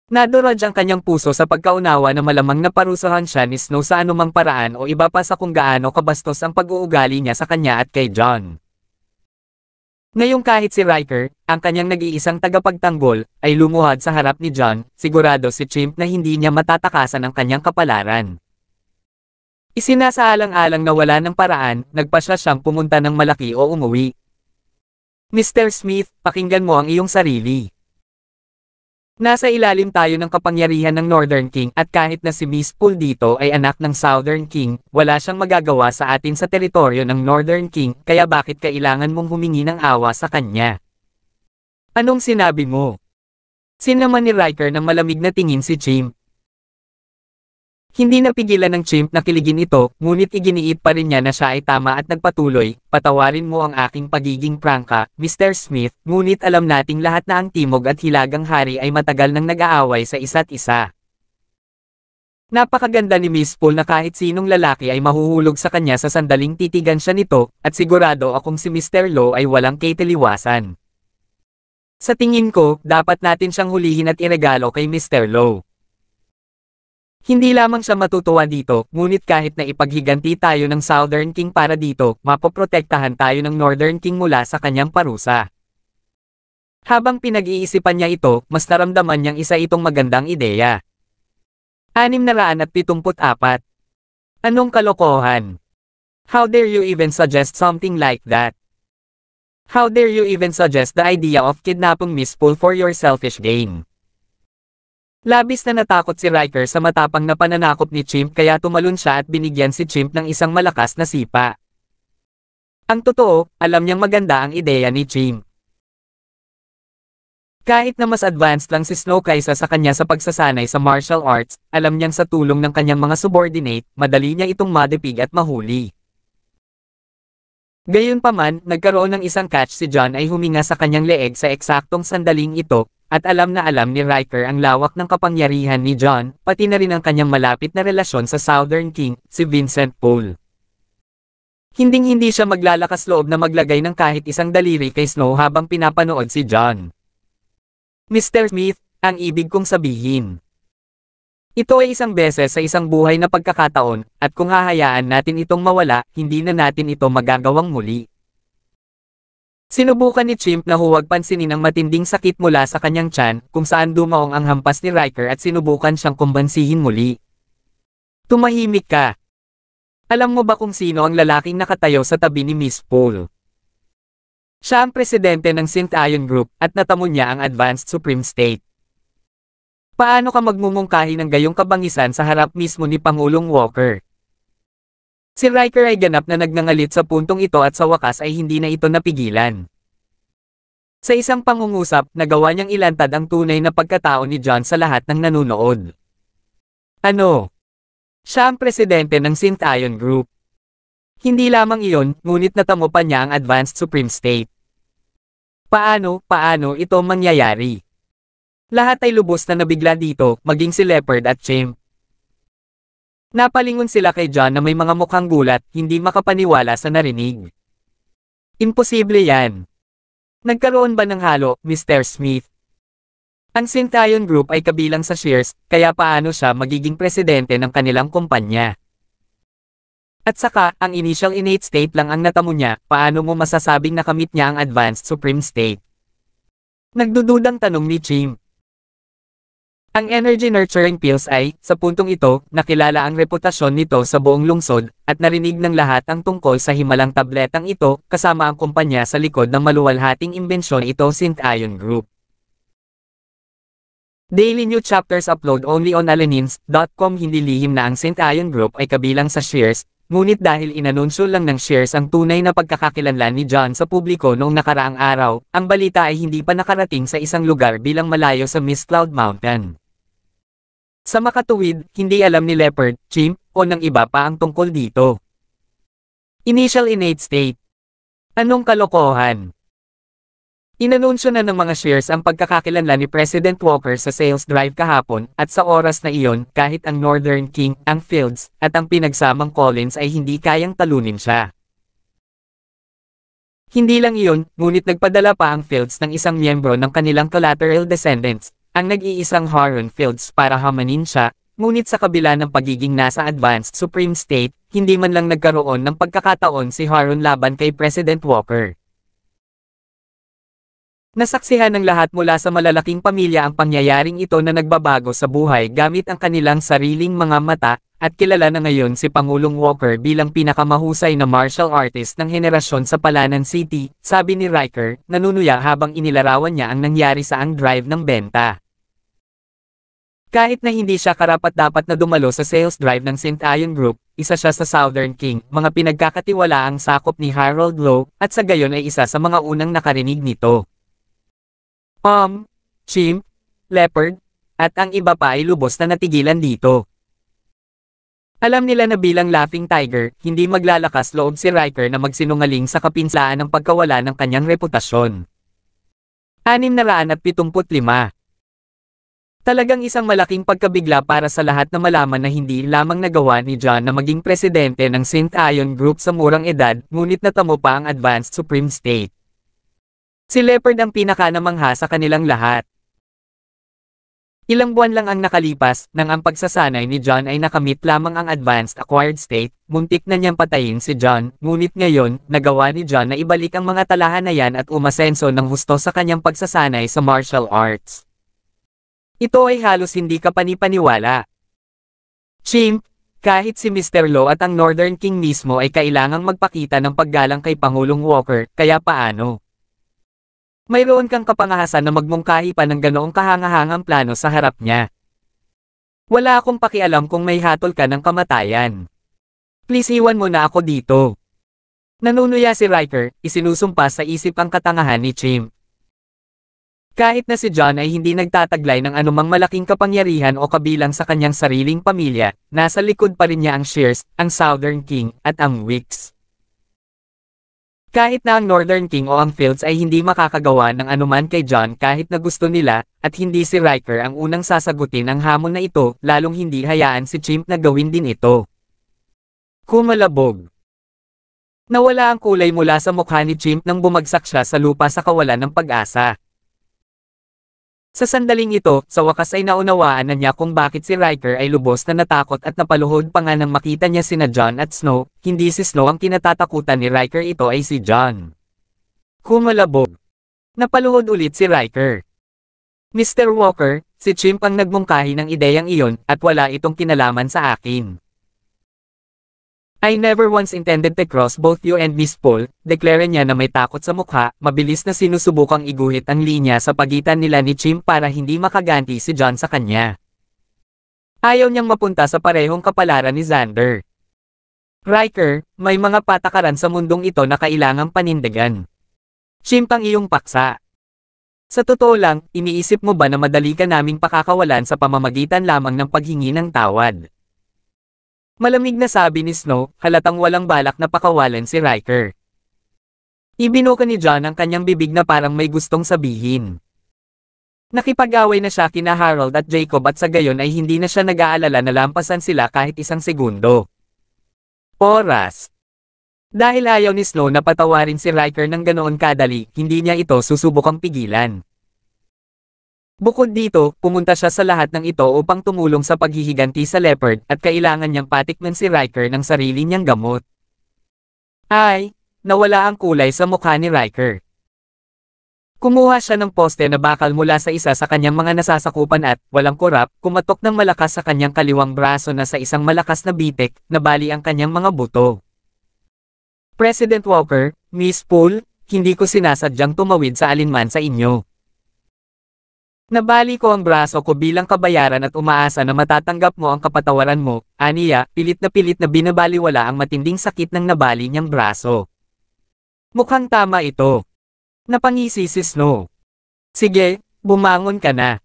Naduraj ang kanyang puso sa pagkaunawa na malamang naparusahan siya ni Snow sa anumang paraan o iba pa sa kung gaano kabastos ang pag-uugali niya sa kanya at kay Jon. Ngayong kahit si Riker, ang kanyang nag-iisang tagapagtanggol, ay lumuhad sa harap ni Jon, sigurado si Chimp na hindi niya matatakasan ang kanyang kapalaran. Isinasaalang-alang na wala ng paraan, nagpasya siyang pumunta ng malaki o umuwi. Mr. Smith, pakinggan mo ang iyong sarili. Nasa ilalim tayo ng kapangyarihan ng Northern King at kahit na si Miss Poole dito ay anak ng Southern King, wala siyang magagawa sa atin sa teritoryo ng Northern King, kaya bakit kailangan mong humingi ng awa sa kanya? Anong sinabi mo? Sinaman ni Riker ng malamig na tingin si Chimp. Hindi napigilan ng Chimp na kiligin ito, ngunit iginiit pa rin niya na siya ay tama at nagpatuloy, patawarin mo ang aking pagiging prangka, Mr. Smith, ngunit alam nating lahat na ang Timog at Hilagang Hari ay matagal nang nag-aaway sa isa't isa. Napakaganda ni Miss Pool na kahit sinong lalaki ay mahuhulog sa kanya sa sandaling titigan siya nito, at sigurado akong si Mr. Low ay walang kitiliwasan. Sa tingin ko, dapat natin siyang hulihin at iregalo kay Mr. Low. Hindi lamang siya matutuwa dito, ngunit kahit na ipaghiganti tayo ng Southern King para dito, mapoprotektahan tayo ng Northern King mula sa kanyang parusa. Habang pinag-iisipan niya ito, mas naramdaman niyang isa itong magandang ideya. 674. Anong kalokohan? How dare you even suggest something like that? How dare you even suggest the idea of kidnapping Miss Pool for your selfish gain? Labis na natakot si Riker sa matapang na pananakop ni Chimp kaya tumalon siya at binigyan si Chimp ng isang malakas na sipa. Ang totoo, alam niyang maganda ang ideya ni Chimp. Kahit na mas advanced lang si Snow kaysa sa kanya sa pagsasanay sa martial arts, alam niyang sa tulong ng kanyang mga subordinate, madali niya itong madepig at mahuli. Gayunpaman, nagkaroon ng isang catch si John ay huminga sa kanyang leeg sa eksaktong sandaling ito, at alam na alam ni Riker ang lawak ng kapangyarihan ni John, pati na rin ang kanyang malapit na relasyon sa Southern King, si Vincent Pool. Hinding-hindi siya maglalakas loob na maglagay ng kahit isang daliri kay Snow habang pinapanood si John. Mr. Smith, ang ibig kong sabihin. Ito ay isang beses sa isang buhay na pagkakataon, at kung hahayaan natin itong mawala, hindi na natin ito magagawang muli. Sinubukan ni Chimp na huwag pansinin ang matinding sakit mula sa kanyang tiyan, kung saan dumaong ang hampas ni Riker at sinubukan siyang kumbansihin muli. Tumahimik ka. Alam mo ba kung sino ang lalaking nakatayo sa tabi ni Miss Pool? Siya ang presidente ng Synth Ion Group, at natamo niya ang Advanced Supreme State. Paano ka magmumungkahi ng gayong kabangisan sa harap mismo ni Pangulong Walker? Si Riker ay ganap na nagngangalit sa puntong ito at sa wakas ay hindi na ito napigilan. Sa isang pangungusap, nagawa niyang ilantad ang tunay na pagkatao ni John sa lahat ng nanunood. Ano? Siya ang presidente ng Synth Ion Group. Hindi lamang iyon, ngunit natamo pa niya ang Advanced Supreme State. Paano ito mangyayari? Lahat ay lubos na nabigla dito, maging si Leopard at Chimp. Napalingon sila kay John na may mga mukhang gulat, hindi makapaniwala sa narinig. Imposible yan. Nagkaroon ba ng halo, Mr. Smith? Ang Synth Ion Group ay kabilang sa shares, kaya paano siya magiging presidente ng kanilang kumpanya? At saka, ang initial innate state lang ang natamo niya, paano mo masasabing nakamit niya ang Advanced Supreme State? Nagdududang tanong ni Chimp. Ang energy nurturing pills ay, sa puntong ito, nakilala ang reputasyon nito sa buong lungsod, at narinig ng lahat ang tungkol sa himalang tabletang ito, kasama ang kumpanya sa likod ng maluwalhating imbensyon ito Synth Ion Group. Daily New Chapters upload only on alanins.com. Hindi lihim na ang Synth Ion Group ay kabilang sa shares, ngunit dahil inanunsyo lang ng shares ang tunay na pagkakakilanlan ni John sa publiko noong nakaraang araw, ang balita ay hindi pa nakarating sa isang lugar bilang malayo sa Miss Cloud Mountain. Sa makatuwid, hindi alam ni Leopard, Chimp, o ng iba pa ang tungkol dito. Initial innate state. Anong kalokohan? Inanunsyo na ng mga shares ang pagkakakilanlan ni President Walker sa sales drive kahapon, at sa oras na iyon, kahit ang Northern King, ang Fields, at ang pinagsamang Collins ay hindi kayang talunin siya. Hindi lang iyon, ngunit nagpadala pa ang Fields ng isang miyembro ng kanilang collateral descendants, ang nag-iisang Harun Fields para hamanin siya, ngunit sa kabila ng pagiging nasa Advanced Supreme State, hindi man lang nagkaroon ng pagkakataon si Harun laban kay President Walker. Nasaksihan ng lahat mula sa malalaking pamilya ang pangyayaring ito na nagbabago sa buhay gamit ang kanilang sariling mga mata, at kilala na ngayon si Pangulong Walker bilang pinakamahusay na martial artist ng henerasyon sa Palanan City, sabi ni Riker, nanunuya habang inilarawan niya ang nangyari sa ang drive ng benta. Kahit na hindi siya karapat-dapat na dumalo sa sales drive ng Synth Ion Group, isa siya sa Southern King, mga pinagkakatiwalaang sakop ni Harold Lowe, at sa gayon ay isa sa mga unang nakarinig nito. Chimp, Leopard, at ang iba pa ay lubos na natigilan dito. Alam nila na bilang Laughing Tiger, hindi maglalakas loob si Riker na magsinungaling sa kapinslaan ng pagkawala ng kanyang reputasyon. 675. Talagang isang malaking pagkabigla para sa lahat na malaman na hindi lamang nagawa ni John na maging presidente ng St. Ion Group sa murang edad, ngunit natamo pa ang Advanced Supreme State. Si Leopard ang pinakanamangha sa kanilang lahat. Ilang buwan lang ang nakalipas, nang ang pagsasanay ni John ay nakamit lamang ang Advanced Acquired State, muntik na niyang patayin si John, ngunit ngayon, nagawa ni John na ibalik ang mga talahanayan at umasenso ng husto sa kanyang pagsasanay sa martial arts. Ito ay halos hindi kapanipaniwala. Chimp, kahit si Mr. Law at ang Northern King mismo ay kailangang magpakita ng paggalang kay Pangulong Walker, kaya paano? Mayroon kang kapangahasan na magmungkahi pa ng ganoong kahangahangang plano sa harap niya. Wala akong pakialam kung may hatol ka ng kamatayan. Please iwan mo na ako dito. Nanunuya si Riker, isinusumpa sa isip ang katangahan ni Chimp. Kahit na si John ay hindi nagtataglay ng anumang malaking kapangyarihan o kabilang sa kanyang sariling pamilya, nasa likod pa rin niya ang Shears, ang Southern King, at ang Wicks. Kahit na ang Northern King o ang Fields ay hindi makakagawa ng anuman kay John kahit na gusto nila, at hindi si Riker ang unang sasagutin ang hamon na ito, lalong hindi hayaan si Chimp na gawin din ito. Kumalabog. Nawala ang kulay mula sa mukha ni Chimp nang bumagsak siya sa lupa sa kawalan ng pag-asa. Sa sandaling ito, sa wakas ay naunawaan na niya kung bakit si Riker ay lubos na natakot at napaluhod pa nga nang makita niya sina John at Snow, hindi si Snow ang kinatatakutan ni Riker, ito ay si John. Kumalabog. Napaluhod ulit si Riker. Mr. Walker, si Chimp ang nagmungkahi ng ideyang iyon, at wala itong kinalaman sa akin. I never once intended to cross both you and Miss Paul, deklara niya na may takot sa mukha, mabilis na sinusubukang iguhit ang linya sa pagitan nila ni Chimp para hindi makaganti si John sa kanya. Ayaw niyang mapunta sa parehong kapalaran ni Xander. Riker, may mga patakaran sa mundong ito na kailangang panindigan. Chimp ang iyong paksa. Sa totoo lang, iniisip mo ba na madali ka naming pakakawalan sa pamamagitan lamang ng paghingi ng tawad? Malamig na sabi ni Snow, halatang walang balak na pakawalan si Riker. Ibinuka ni John ang kanyang bibig na parang may gustong sabihin. Nakipag-away na siya kina Harold at Jacob at sa gayon ay hindi na siya nag-aalala na lampasan sila kahit isang segundo. Oras. Dahil ayaw ni Snow na patawarin si Riker ng ganoon kadali, hindi niya ito susubukang pigilan. Bukod dito, pumunta siya sa lahat ng ito upang tumulong sa paghihiganti sa Leopard at kailangan niyang patikman si Riker ng sarili niyang gamot. Ay, nawala ang kulay sa mukha ni Riker. Kumuha siya ng poste na bakal mula sa isa sa kanyang mga nasasakupan at, walang kurap, kumatok ng malakas sa kanyang kaliwang braso na sa isang malakas na bitek, nabali ang kanyang mga buto. President Walker, Miss Poole, hindi ko sinasadyang tumawid sa alinman sa inyo. Nabali ko ang braso ko bilang kabayaran at umaasa na matatanggap mo ang kapatawaran mo, aniya, pilit na binabaliwala ang matinding sakit ng nabali niyang braso. Mukhang tama ito. Napangisi si Snow. Sige, bumangon ka na.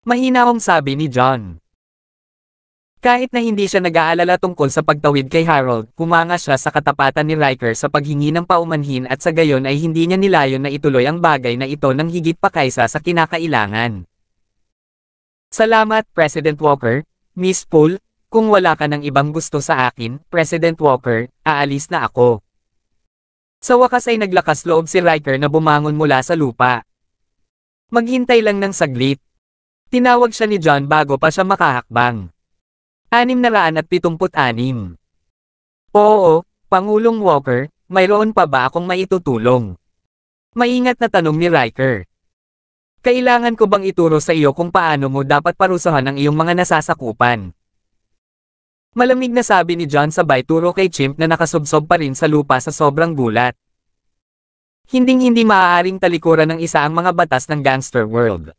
Mahinahong sabi ni John. Kahit na hindi siya nag-aalala tungkol sa pagtawid kay Harold, humanga siya sa katapatan ni Riker sa paghingi ng paumanhin at sa gayon ay hindi niya nilayon na ituloy ang bagay na ito ng higit pa kaysa sa kinakailangan. Salamat, President Walker. Miss Poole, kung wala ka ng ibang gusto sa akin, President Walker, aalis na ako. Sa wakas ay naglakas loob si Riker na bumangon mula sa lupa. Maghintay lang ng saglit. Tinawag siya ni John bago pa siya makahakbang. 676. Oo, Pangulong Walker, mayroon pa ba akong maitutulong? Maingat na tanong ni Riker. Kailangan ko bang ituro sa iyo kung paano mo dapat parusahan ang iyong mga nasasakupan? Malamig na sabi ni John sabay turo kay Chimp na nakasubsob pa rin sa lupa sa sobrang gulat. Hinding-hindi maaaring talikuran ng isa ang mga batas ng gangster world.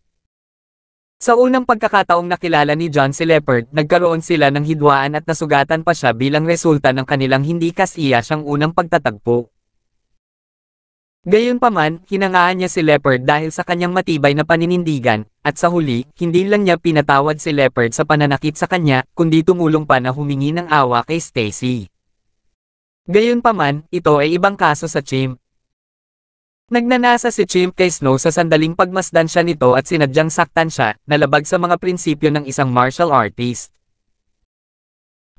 Sa unang pagkakataong nakilala ni John si Leopard, nagkaroon sila ng hidwaan at nasugatan pa siya bilang resulta ng kanilang hindi kasiya siyang unang pagtatagpo. Gayunpaman, hinangaan niya si Leopard dahil sa kanyang matibay na paninindigan, at sa huli, hindi lang niya pinatawad si Leopard sa pananakit sa kanya, kundi tumulong pa na humingi ng awa kay Stacy. Gayunpaman, ito ay ibang kaso sa Chimp. Nagnanasa si Chimp kay Snow sa sandaling pagmasdan siya nito at sinadyang saktan siya, nalabag sa mga prinsipyo ng isang martial artist.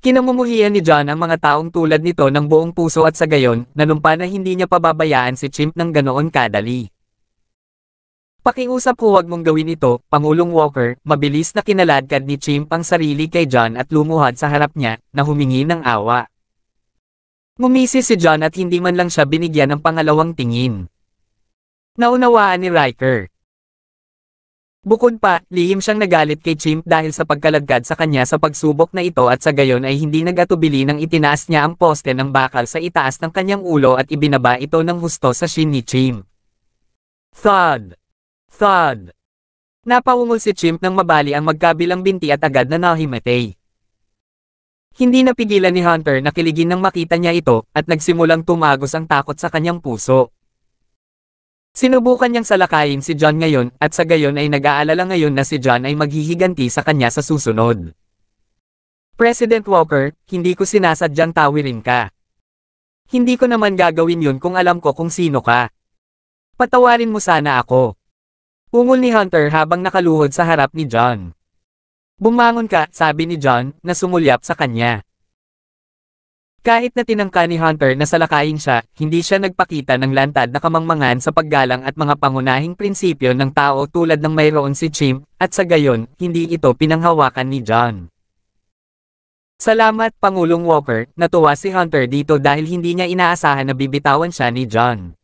Kinamumuhian ni John ang mga taong tulad nito ng buong puso at sa gayon, nanumpa na hindi niya pababayaan si Chimp ng ganoon kadali. Pakiusap huwag mong gawin ito, Pangulong Walker, mabilis na kinaladkad ni Chimp ang sarili kay John at lumuhad sa harap niya, na humingi ng awa. Ngumisi si John at hindi man lang siya binigyan ng pangalawang tingin. Naunawaan ni Riker. Bukod pa, lihim siyang nagalit kay Chimp dahil sa pagkaladkad sa kanya sa pagsubok na ito at sa gayon ay hindi nagatubili nang itinaas niya ang poste ng bakal sa itaas ng kanyang ulo at ibinaba ito ng husto sa shin ni Chimp. Thud! Thud! Napaungol si Chimp nang mabali ang magkabilang binti at agad na nahimatay. Hindi napigilan ni Hunter na kiligin nang makita niya ito at nagsimulang tumagos ang takot sa kanyang puso. Sinubukan niyang salakayin si John ngayon at sa gayon ay nag-aalala ngayon na si John ay maghihiganti sa kanya sa susunod. President Walker, hindi ko sinasadyang tawirin ka. Hindi ko naman gagawin yun kung alam ko kung sino ka. Patawarin mo sana ako. Ungol ni Hunter habang nakaluhod sa harap ni John. Bumangon ka, sabi ni John, na sumulyap sa kanya. Kahit na tinangka ni Hunter na salakayin siya, hindi siya nagpakita ng lantad na kamangmangan sa paggalang at mga pangunahing prinsipyo ng tao tulad ng mayroon si Chimp, at sa gayon, hindi ito pinanghawakan ni John. Salamat, Pangulong Walker, natuwa si Hunter dito dahil hindi niya inaasahan na bibitawan siya ni John.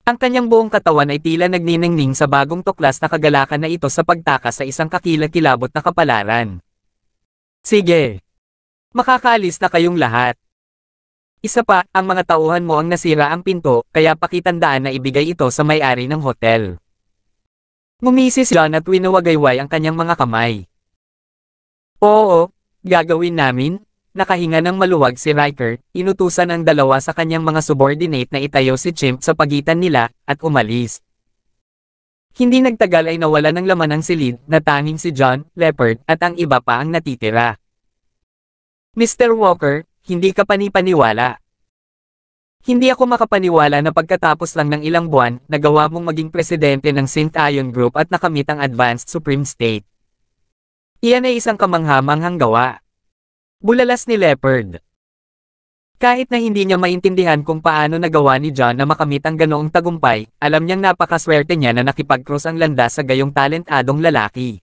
Ang kanyang buong katawan ay tila nagniningning sa bagong tuklas na kagalakan na ito sa pagtakas sa isang kakilakilabot na kapalaran. Sige. Makakaalis na kayong lahat. Isa pa, ang mga tauhan mo ang nasira ang pinto, kaya pakitandaan na ibigay ito sa may-ari ng hotel. Ngumisi si John at winawagayway ang kanyang mga kamay. Oo, gagawin namin. Nakahinga ng maluwag si Riker, inutusan ang dalawa sa kanyang mga subordinate na itayo si Chimp sa pagitan nila, at umalis. Hindi nagtagal ay nawala ng laman ang silid, na tanging si John, Leopard, at ang iba pa ang natitira. Mr. Walker, hindi ka panipaniwala. Hindi ako makapaniwala na pagkatapos lang ng ilang buwan, nagawa mong maging presidente ng St. Ion Group at nakamit ang Advanced Supreme State. Iyan ay isang kamangha-manghang gawa. Bulalas ni Leopard. Kahit na hindi niya maintindihan kung paano nagawa ni John na makamit ang ganoong tagumpay, alam niyang napakaswerte niya na nakipag-cross ang landas sa gayong talentadong lalaki.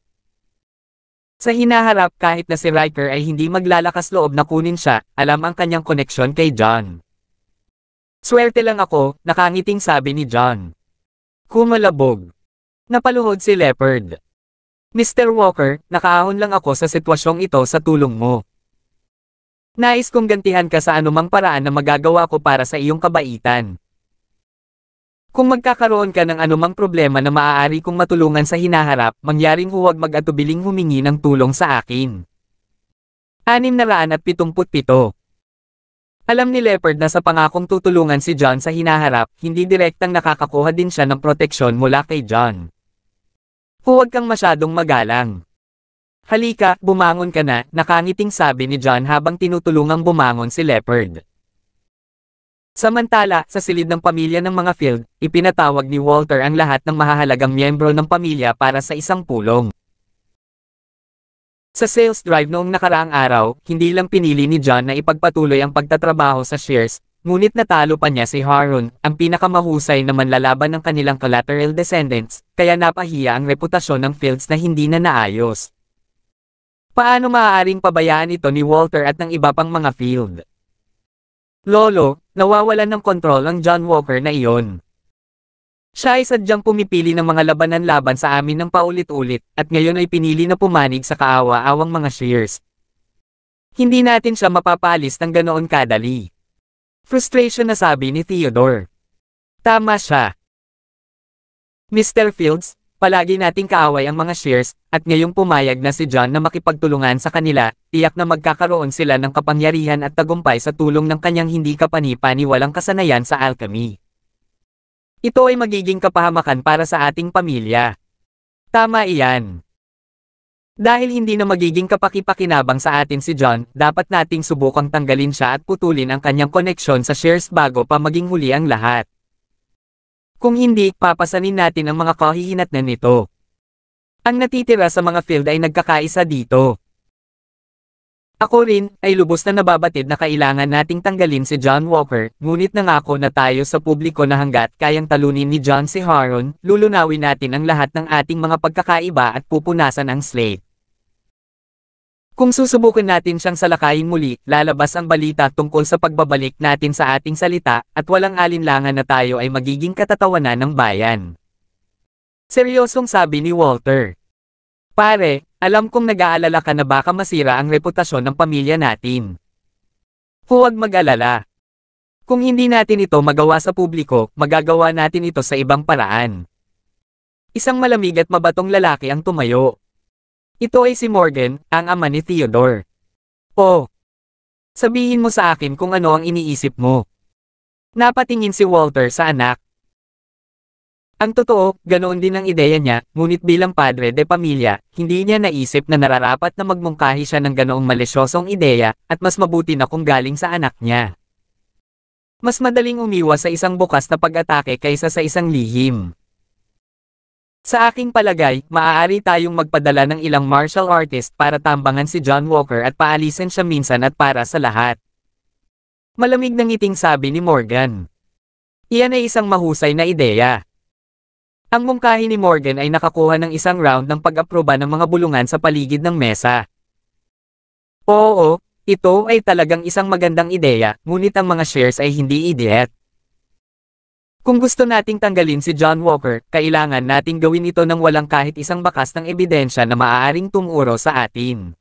Sa hinaharap kahit na si Riker ay hindi maglalakas loob na kunin siya, alam ang kanyang koneksyon kay John. Swerte lang ako, nakangiting sabi ni John. Kumalabog. Napaluhod si Leopard. Mr. Walker, nakaahon lang ako sa sitwasyong ito sa tulong mo. Nais kong gantihan ka sa anumang paraan na magagawa ko para sa iyong kabaitan. Kung magkakaroon ka ng anumang problema na maaari kong matulungan sa hinaharap, mangyaring huwag mag-atubiling humingi ng tulong sa akin. 677. Alam ni Leopard na sa pangakong tutulungan si John sa hinaharap, hindi direktang nakakakuha din siya ng proteksyon mula kay John. Huwag kang masyadong magalang. Halika, bumangon ka na, nakangiting sabi ni John habang tinutulungang bumangon si Leopard. Samantala, sa silid ng pamilya ng mga Field, ipinatawag ni Walter ang lahat ng mahahalagang miyembro ng pamilya para sa isang pulong. Sa sales drive noong nakaraang araw, hindi lang pinili ni John na ipagpatuloy ang pagtatrabaho sa shares, ngunit natalo pa niya si Harun, ang pinakamahusay na manlalaban ng kanilang collateral descendants, kaya napahiya ang reputasyon ng Fields na hindi na naayos. Paano maaaring pabayaan ito ni Walter at ng iba pang mga Field? Lolo, nawawalan ng kontrol ang John Walker na iyon. Siya ay sadyang pumipili ng mga labanan laban sa amin ng paulit-ulit, at ngayon ay pinili na pumanig sa kaawa-awang mga shares. Hindi natin siya mapapalis ng ganoon kadali. Frustration na sabi ni Theodore. Tama siya. Mr. Fields, palagi nating kaaway ang mga shares, at ngayong pumayag na si John na makipagtulungan sa kanila, tiyak na magkakaroon sila ng kapangyarihan at tagumpay sa tulong ng kanyang hindi kapani-paniwalang kasanayan sa alchemy. Ito ay magiging kapahamakan para sa ating pamilya. Tama iyan. Dahil hindi na magiging kapaki-pakinabang sa atin si John, dapat nating subukang tanggalin siya at putulin ang kanyang koneksyon sa shares bago pa maging huli ang lahat. Kung hindi, papasanin natin ang mga kahihinatnan nito. Ang natitira sa mga field ay nagkakaisa dito. Ako rin, ay lubos na nababatid na kailangan nating tanggalin si John Walker, ngunit nangako na tayo sa publiko na hanggat kayang talunin ni John si Haron, lulunawin natin ang lahat ng ating mga pagkakaiba at pupunasan ang slate. Kung susubukan natin siyang salakayin muli, lalabas ang balita tungkol sa pagbabalik natin sa ating salita, at walang alinlangan na tayo ay magiging katatawanan ng bayan. Seryosong sabi ni Walter. Pare, alam kong nag-aalala ka na baka masira ang reputasyon ng pamilya natin. Huwag mag-alala. Kung hindi natin ito magawa sa publiko, magagawa natin ito sa ibang paraan. Isang malamig at mabatong lalaki ang tumayo. Ito ay si Morgan, ang ama ni Theodore. Oh, sabihin mo sa akin kung ano ang iniisip mo. Napatingin si Walter sa anak. Ang totoo, ganoon din ang ideya niya, ngunit bilang padre de pamilya, hindi niya naisip na nararapat na magmungkahi siya ng ganoong malisyosong ideya, at mas mabuti na kung galing sa anak niya. Mas madaling umiwas sa isang bukas na pag-atake kaysa sa isang lihim. Sa aking palagay, maaari tayong magpadala ng ilang martial artist para tambangan si John Walker at paalisin siya minsan at para sa lahat. Malamig na ngiting sabi ni Morgan. Iyan ay isang mahusay na ideya. Ang mungkahi ni Morgan ay nakakuha ng isang round ng pag-aproba ng mga bulungan sa paligid ng mesa. Oo, ito ay talagang isang magandang ideya, ngunit ang mga shares ay hindi idiot. Kung gusto nating tanggalin si John Walker, kailangan nating gawin ito nang walang kahit isang bakas ng ebidensya na maaaring tumuro sa atin.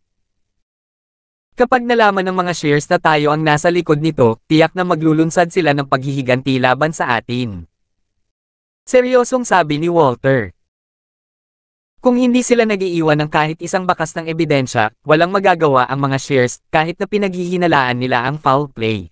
Kapag nalaman ng mga shares na tayo ang nasa likod nito, tiyak na maglulunsad sila ng paghihiganti laban sa atin. Seryosong sabi ni Walter. Kung hindi sila nag-iiwan ng kahit isang bakas ng ebidensya, walang magagawa ang mga shares, kahit na pinaghihinalaan nila ang foul play.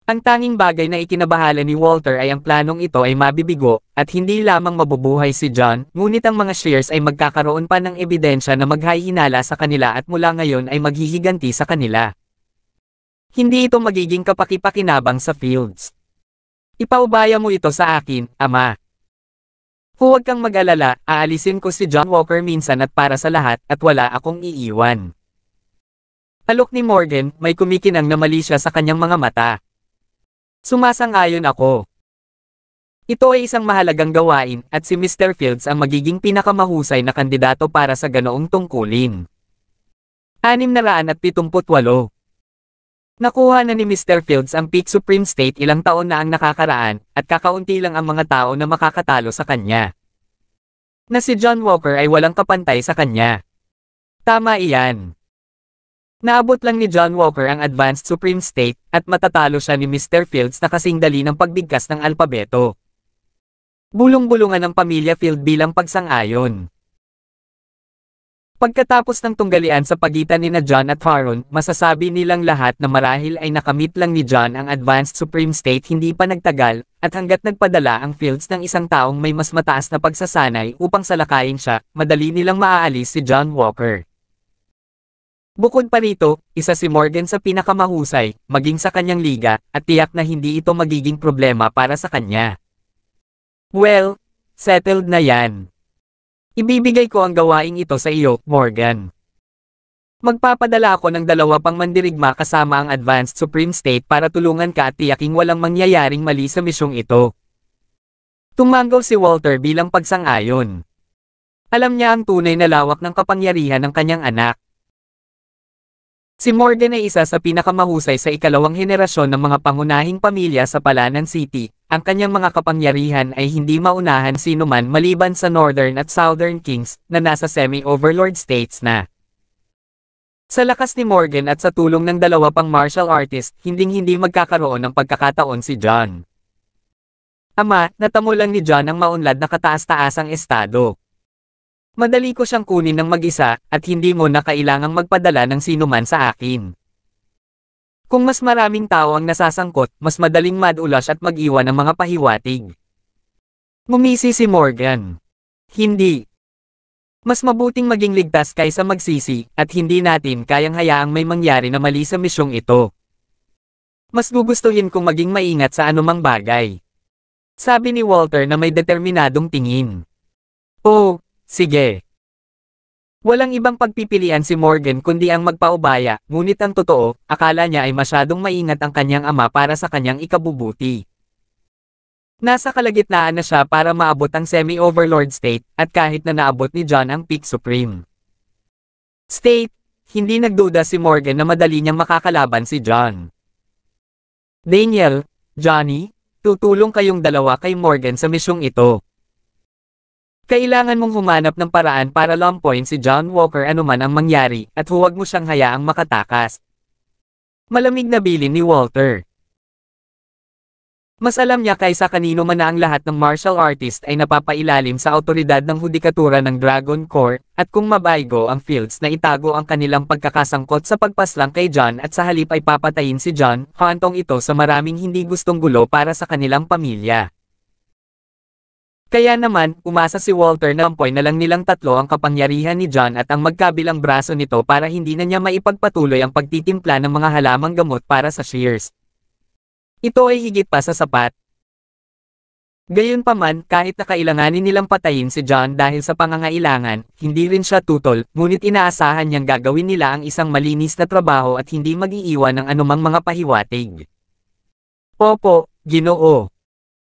Ang tanging bagay na ikinabahala ni Walter ay ang planong ito ay mabibigo, at hindi lamang mabubuhay si John, ngunit ang mga shares ay magkakaroon pa ng ebidensya na maghahinala sa kanila at mula ngayon ay maghihiganti sa kanila. Hindi ito magiging kapaki-pakinabang sa fields. Ipaubaya mo ito sa akin, Ama. Huwag kang mag-alala, aalisin ko si John Walker minsan at para sa lahat, at wala akong iiwan. Alok ni Morgan, may kumikinang na mali siya sa kanyang mga mata. Sumasang-ayon ako. Ito ay isang mahalagang gawain, at si Mr. Fields ang magiging pinakamahusay na kandidato para sa ganoong tungkulin. 678. Nakuha na ni Mr. Fields ang Peak Supreme State ilang taon na ang nakakaraan, at kakaunti lang ang mga tao na makakatalo sa kanya. Na si John Walker ay walang kapantay sa kanya. Tama iyan. Naabot lang ni John Walker ang Advanced Supreme State, at matatalo siya ni Mr. Fields na kasing dali ng pagbigkas ng alpabeto. Bulong-bulungan ng pamilya Field bilang pagsang-ayon. Pagkatapos ng tunggalian sa pagitan nina John at Haron, masasabi nilang lahat na marahil ay nakamit lang ni John ang Advanced Supreme State hindi pa nagtagal, at hanggat nagpadala ang Fields ng isang taong may mas mataas na pagsasanay upang salakayin siya, madali nilang maaalis si John Walker. Bukod pa rito, isa si Morgan sa pinakamahusay, maging sa kanyang liga, at tiyak na hindi ito magiging problema para sa kanya. Well, settled na yan. Ibibigay ko ang gawaing ito sa iyo, Morgan. Magpapadala ako ng 2 pang mandirigma kasama ang Advanced Supreme State para tulungan ka at tiyaking walang mangyayaring mali sa misyong ito. Tumanggaw si Walter bilang pagsang-ayon. Alam niya ang tunay na lawak ng kapangyarihan ng kanyang anak. Si Morgan ay isa sa pinakamahusay sa ikalawang henerasyon ng mga pangunahing pamilya sa Palanan City. Ang kanyang mga kapangyarihan ay hindi maunahan sinuman maliban sa Northern at Southern Kings na nasa semi-overlord states na. Sa lakas ni Morgan at sa tulong ng 2 pang martial artist, hinding-hindi magkakaroon ng pagkakataon si John. Ama, natamo lang ni John ang maunlad na kataas-taasang estado. Madali ko siyang kunin ng mag-isa, at hindi mo na kailangang magpadala ng sinuman sa akin. Kung mas maraming tao ang nasasangkot, mas madaling madulas at mag-iwan ng mga pahiwatig. Ngumisi si Morgan. Hindi. Mas mabuting maging ligtas kaysa magsisi, at hindi natin kayang hayaang may mangyari na mali sa misyong ito. Mas gugustuhin kong maging maingat sa anumang bagay. Sabi ni Walter na may determinadong tingin. Oh, sige. Walang ibang pagpipilian si Morgan kundi ang magpaubaya, ngunit ang totoo, akala niya ay masyadong maingat ang kanyang ama para sa kanyang ikabubuti. Nasa kalagitnaan na siya para maabot ang semi-overlord state, at kahit na naabot ni John ang peak supreme state, hindi nagduda si Morgan na madali niyang makakalaban si John. Daniel, Johnny, tutulong kayong dalawa kay Morgan sa misyong ito. Kailangan mong humanap ng paraan para lumpuin si John Walker anuman ang mangyari, at huwag mo siyang hayaang makatakas. Malamig na bilin ni Walter. Mas alam niya kaysa kanino man na ang lahat ng martial artist ay napapailalim sa autoridad ng hudikatura ng Dragon Corps, at kung mabaygo ang Fields na itago ang kanilang pagkakasangkot sa pagpaslang kay John at sa halip ay papatayin si John, hantong ito sa maraming hindi gustong gulo para sa kanilang pamilya. Kaya naman, umasa si Walter na ampoy na lang nilang tatlo ang kapangyarihan ni John at ang magkabilang braso nito para hindi na niya maipagpatuloy ang pagtitimpla ng mga halamang gamot para sa shears. Ito ay higit pa sa sapat. Gayunpaman, kahit na kailanganin nilang patayin si John dahil sa pangangailangan, hindi rin siya tutol, ngunit inaasahan niyang gagawin nila ang isang malinis na trabaho at hindi mag-iiwan ng anumang mga pahiwatig. Opo, Ginoo.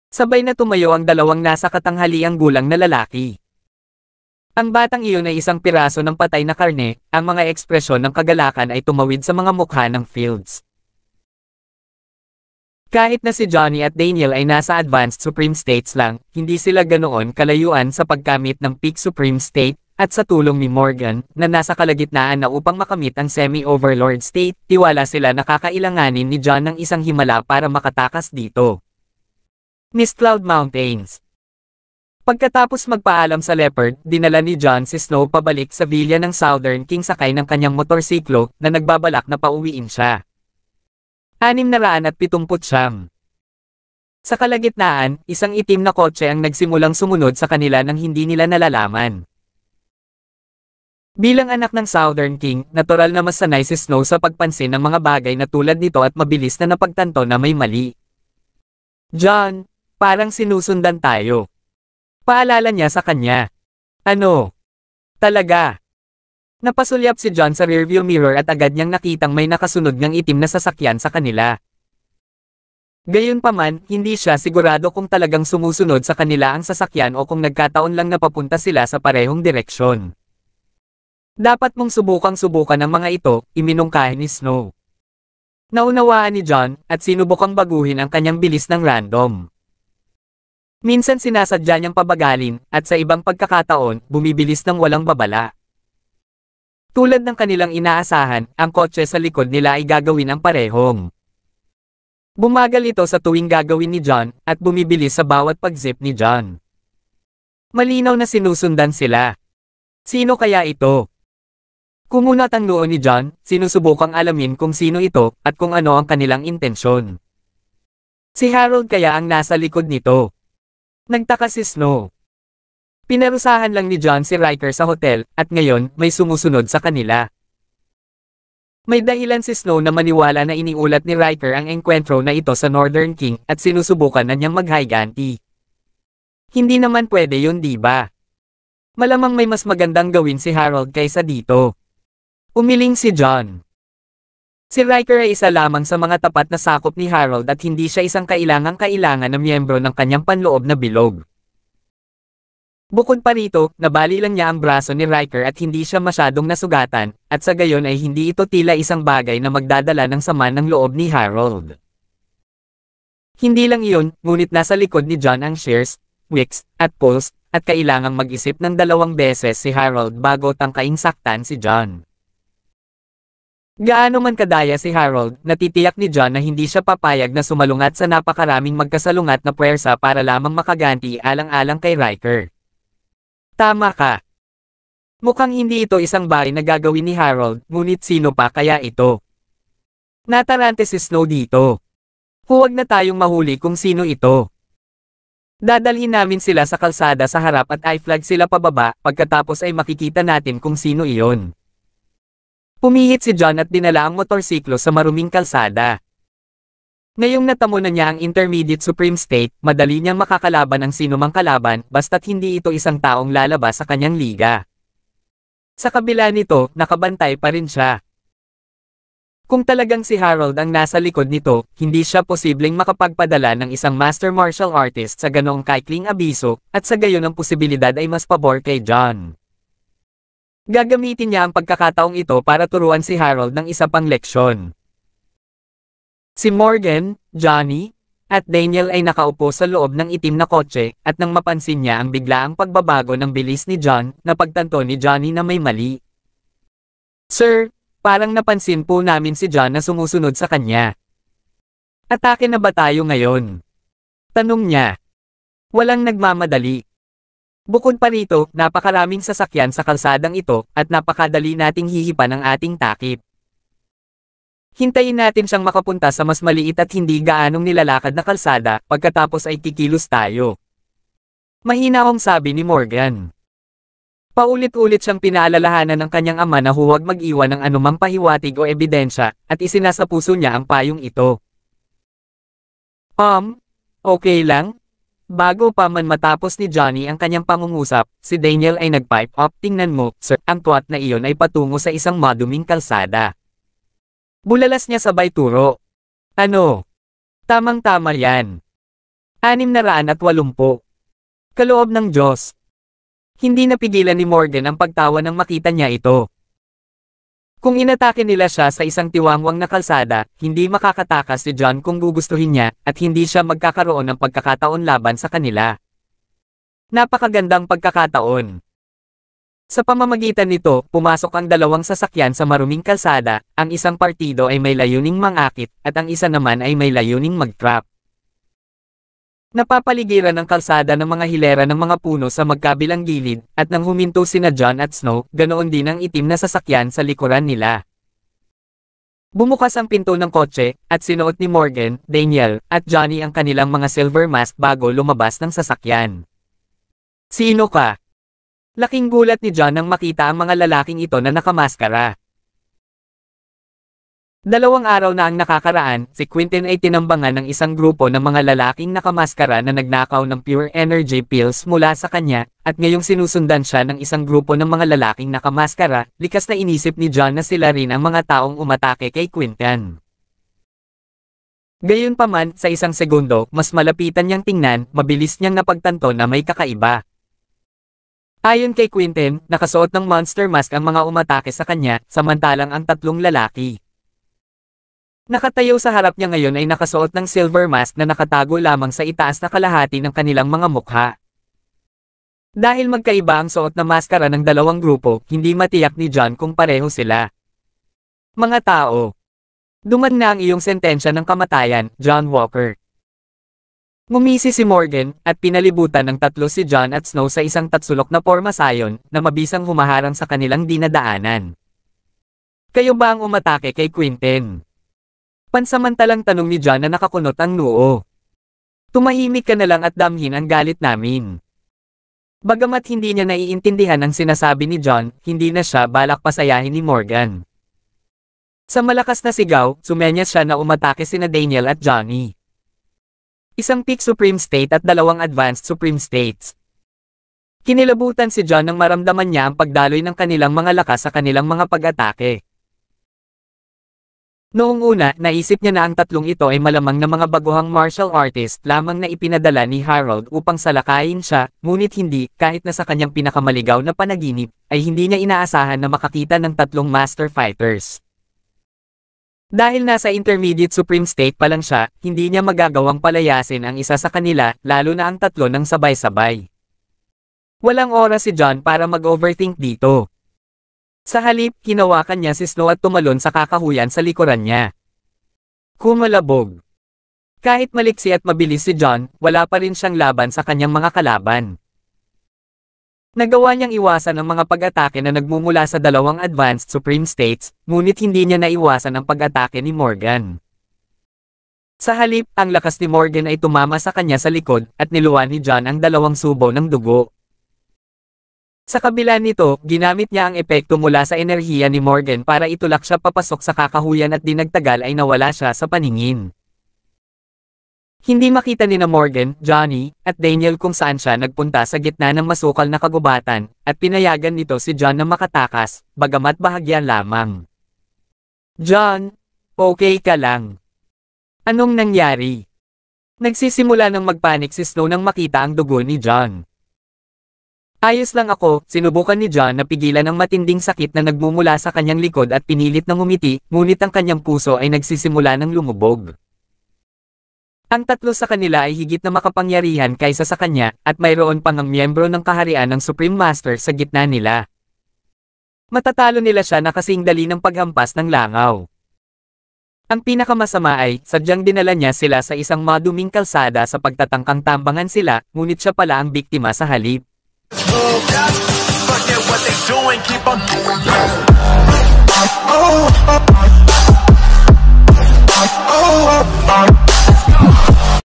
Sabay na tumayo ang dalawang nasa katanghaliang gulang na lalaki. Ang batang iyon ay isang piraso ng patay na karne, ang mga ekspresyon ng kagalakan ay tumawid sa mga mukha ng Fields. Kahit na si Johnny at Daniel ay nasa advanced supreme states lang, hindi sila ganoon kalayuan sa pagkamit ng peak supreme state, at sa tulong ni Morgan, na nasa kalagitnaan na upang makamit ang semi-overlord state, tiwala sila na kakailanganin ni John ng isang himala para makatakas dito. Mist Cloud Mountains. Pagkatapos magpaalam sa Leopard, dinala ni John si Snow pabalik sa villa ng Southern King sakay ng kanyang motorsiklo na nagbabalak na pauwiin siya. 679. Sa kalagitnaan, isang itim na kotse ang nagsimulang sumunod sa kanila nang hindi nila nalalaman. Bilang anak ng Southern King, natural na mas sanay si Snow sa pagpansin ng mga bagay na tulad nito at mabilis na napagtanto na may mali. John, parang sinusundan tayo. Paalala niya sa kanya. Ano? Talaga? Napasulyap si John sa rearview mirror at agad niyang nakitang may nakasunod ngang itim na sasakyan sa kanila. Gayunpaman, hindi siya sigurado kung talagang sumusunod sa kanila ang sasakyan o kung nagkataon lang na papunta sila sa parehong direksyon. Dapat mong subukan ang mga ito, iminungkahi ni Snow. Naunawaan ni John, at sinubukang baguhin ang kanyang bilis ng random. Minsan sinasadya niyang pabagalin, at sa ibang pagkakataon, bumibilis ng walang babala. Tulad ng kanilang inaasahan, ang kotse sa likod nila ay gagawin ang parehong. Bumagal ito sa tuwing gagawin ni John, at bumibilis sa bawat pag-zip ni John. Malinaw na sinusundan sila. Sino kaya ito? Kumunat ang noo ni John, sinusubukang alamin kung sino ito, at kung ano ang kanilang intensyon. Si Harold kaya ang nasa likod nito. Nagtaka si Snow. Pinarusahan lang ni John si Riker sa hotel, at ngayon, may sumusunod sa kanila. May dahilan si Snow na maniwala na iniulat ni Riker ang engkwentro na ito sa Northern King, at sinusubukan na niyang mag-higanti. Hindi naman pwede yun, diba? Malamang may mas magandang gawin si Harold kaysa dito. Umiling si John. Si Riker ay isa lamang sa mga tapat na sakop ni Harold at hindi siya isang kailangang-kailangan na miyembro ng kanyang panloob na bilog. Bukod pa rito, nabali lang niya ang braso ni Riker at hindi siya masyadong nasugatan, at sa gayon ay hindi ito tila isang bagay na magdadala ng sama ng loob ni Harold. Hindi lang iyon, ngunit nasa likod ni John ang shears, wicks, at pulse, at kailangang mag-isip ng 2 beses si Harold bago tangkaing saktan si John. Gaano man kadaya si Harold, natitiyak ni John na hindi siya papayag na sumalungat sa napakaraming magkasalungat na puwersa para lamang makaganti alang-alang kay Riker. Tama ka. Mukhang hindi ito isang bagay na gagawin ni Harold, ngunit sino pa kaya ito? Natarante si Snow dito. Huwag na tayong mahuli kung sino ito. Dadalhin namin sila sa kalsada sa harap at i-flag sila pababa, pagkatapos ay makikita natin kung sino iyon. Pumihit si John at dinala ang motorsiklo sa maruming kalsada. Ngayong natamo na niya ang Intermediate Supreme State, madali niyang makakalaban ang sinumang kalaban, basta't hindi ito isang taong lalabas sa kanyang liga. Sa kabila nito, nakabantay pa rin siya. Kung talagang si Harold ang nasa likod nito, hindi siya posibleng makapagpadala ng isang master martial artist sa ganoong kaikling abiso, at sa gayon ang posibilidad ay mas pabor kay John. Gagamitin niya ang pagkakataong ito para turuan si Harold ng isa pang leksyon. Si Morgan, Johnny, at Daniel ay nakaupo sa loob ng itim na kotse, at nang mapansin niya ang biglaang pagbabago ng bilis ni John, napagtanto ni Johnny na may mali. "Sir, parang napansin po namin si John na sumusunod sa kanya. Atake na ba tayo ngayon?" tanong niya. Walang nagmamadali. Bukod pa rito, napakaraming sasakyan sa kalsadang ito, at napakadali nating hihipan ang ating takip. Hintayin natin siyang makapunta sa mas maliit at hindi gaanong nilalakad na kalsada, pagkatapos ay kikilos tayo. Mahinahong sabi ni Morgan. Paulit-ulit siyang pinaalalahanan ng kanyang ama na huwag mag-iwan ng anumang pahiwatig o ebidensya, at isinasapuso niya ang payong ito. Okay lang? Bago pa man matapos ni Johnny ang kanyang pangungusap, si Daniel ay nag-pipe up. "Tingnan mo, sir, ang twat na iyon ay patungo sa isang maduming kalsada." Bulalas niya sabay turo. "Ano? Tamang-tama yan. 680. Kaloob ng Diyos." Hindi napigilan ni Morgan ang pagtawa nang makita niya ito. Kung inatake nila siya sa isang tiwangwang na kalsada, hindi makakatakas si John kung gugustuhin niya, at hindi siya magkakaroon ng pagkakataon laban sa kanila. Napakagandang pagkakataon. Sa pamamagitan nito, pumasok ang dalawang sasakyan sa maruming kalsada, ang isang partido ay may layuning mangakit, at ang isa naman ay may layuning mag-trap. Napapaligiran ng kalsada ng mga hilera ng mga puno sa magkabilang gilid, at nang huminto sina John at Snow, ganoon din ang itim na sasakyan sa likuran nila. Bumukas ang pinto ng kotse, at sinuot ni Morgan, Daniel, at Johnny ang kanilang mga silver mask bago lumabas ng sasakyan. "Sino ka?" Laking gulat ni John nang makita ang mga lalaking ito na nakamaskara. 2 araw na ang nakakaraan, si Quentin ay tinambangan ng isang grupo ng mga lalaking nakamaskara na nagnakaw ng pure energy pills mula sa kanya, at ngayong sinusundan siya ng isang grupo ng mga lalaking nakamaskara, likas na inisip ni John na sila rin ang mga taong umatake kay Quentin. Gayunpaman, sa isang segundo, mas malapitan niyang tingnan, mabilis niyang napagtanto na may kakaiba. Ayon kay Quentin, nakasuot ng monster mask ang mga umatake sa kanya, samantalang ang 3 lalaki. Nakatayo sa harap niya ngayon ay nakasuot ng silver mask na nakatago lamang sa itaas na kalahati ng kanilang mga mukha. Dahil magkaiba ang suot na maskara ng dalawang grupo, hindi matiyak ni John kung pareho sila. "Mga tao, duman na ang iyong sentensya ng kamatayan, John Walker." Ngumisi si Morgan, at pinalibutan ng 3 si John at Snow sa isang tatsulok na pormasayon, na mabisang humaharang sa kanilang dinadaanan. "Kayo ba ang umatake kay Quentin?" Pansamantalang tanong ni John na nakakunot ang noo. "Tumahimik ka na lang at damhin ang galit namin." Bagamat hindi niya naiintindihan ang sinasabi ni John, hindi na siya balak pasayahin ni Morgan. Sa malakas na sigaw, sumenyas siya na umatake sina Daniel at Johnny. Isang Peak Supreme State at 2 Advanced Supreme States. Kinilabutan si John nang maramdaman niya ang pagdaloy ng kanilang mga lakas sa kanilang mga pag-atake. Noong una, naisip niya na ang 3 ito ay malamang na mga baguhang martial artist lamang na ipinadala ni Harold upang salakayin siya, ngunit hindi, kahit na sa kanyang pinakamaligaw na panaginip, ay hindi niya inaasahan na makakita ng 3 master fighters. Dahil nasa Intermediate Supreme State pa lang siya, hindi niya magagawang palayasin ang isa sa kanila, lalo na ang 3 ng sabay-sabay. Walang oras si John para mag-overthink dito. Sa halip, hinawakan niya si Snow at tumalon sa kakahuyan sa likuran niya. Kumalabog. Kahit maliksi at mabilis si John, wala pa rin siyang laban sa kanyang mga kalaban. Nagawa niyang iwasan ang mga pag-atake na nagmumula sa 2 Advanced Supreme States, ngunit hindi niya naiwasan ang pag-atake ni Morgan. Sa halip, ang lakas ni Morgan ay tumama sa kanya sa likod, at niluwan ni John ang 2 subo ng dugo. Sa kabila nito, ginamit niya ang epekto mula sa enerhiya ni Morgan para itulak siya papasok sa kakahuyan at dinagtagal ay nawala siya sa paningin. Hindi makita ni na Morgan, Johnny, at Daniel kung saan siya nagpunta sa gitna ng masukal na kagubatan, at pinayagan nito si John na makatakas, bagamat bahagyan lamang. John, okay ka lang? Anong nangyari? Nagsisimula ng magpanik si Snow nang makita ang dugo ni John. Ayos lang ako, sinubukan ni John na pigilan ang matinding sakit na nagmumula sa kanyang likod at pinilit na ngumiti, ngunit ang kanyang puso ay nagsisimula ng lumubog. Ang tatlo sa kanila ay higit na makapangyarihan kaysa sa kanya, at mayroon pang ang miyembro ng kaharian ng Supreme Master sa gitna nila. Matatalo nila siya na kasing dali ng paghampas ng langaw. Ang pinakamasama ay, sadyang dinala niya sila sa isang maduming kalsada sa pagtatangkang tambangan sila, ngunit siya pala ang biktima sa halip. Forget what they doing, keep on.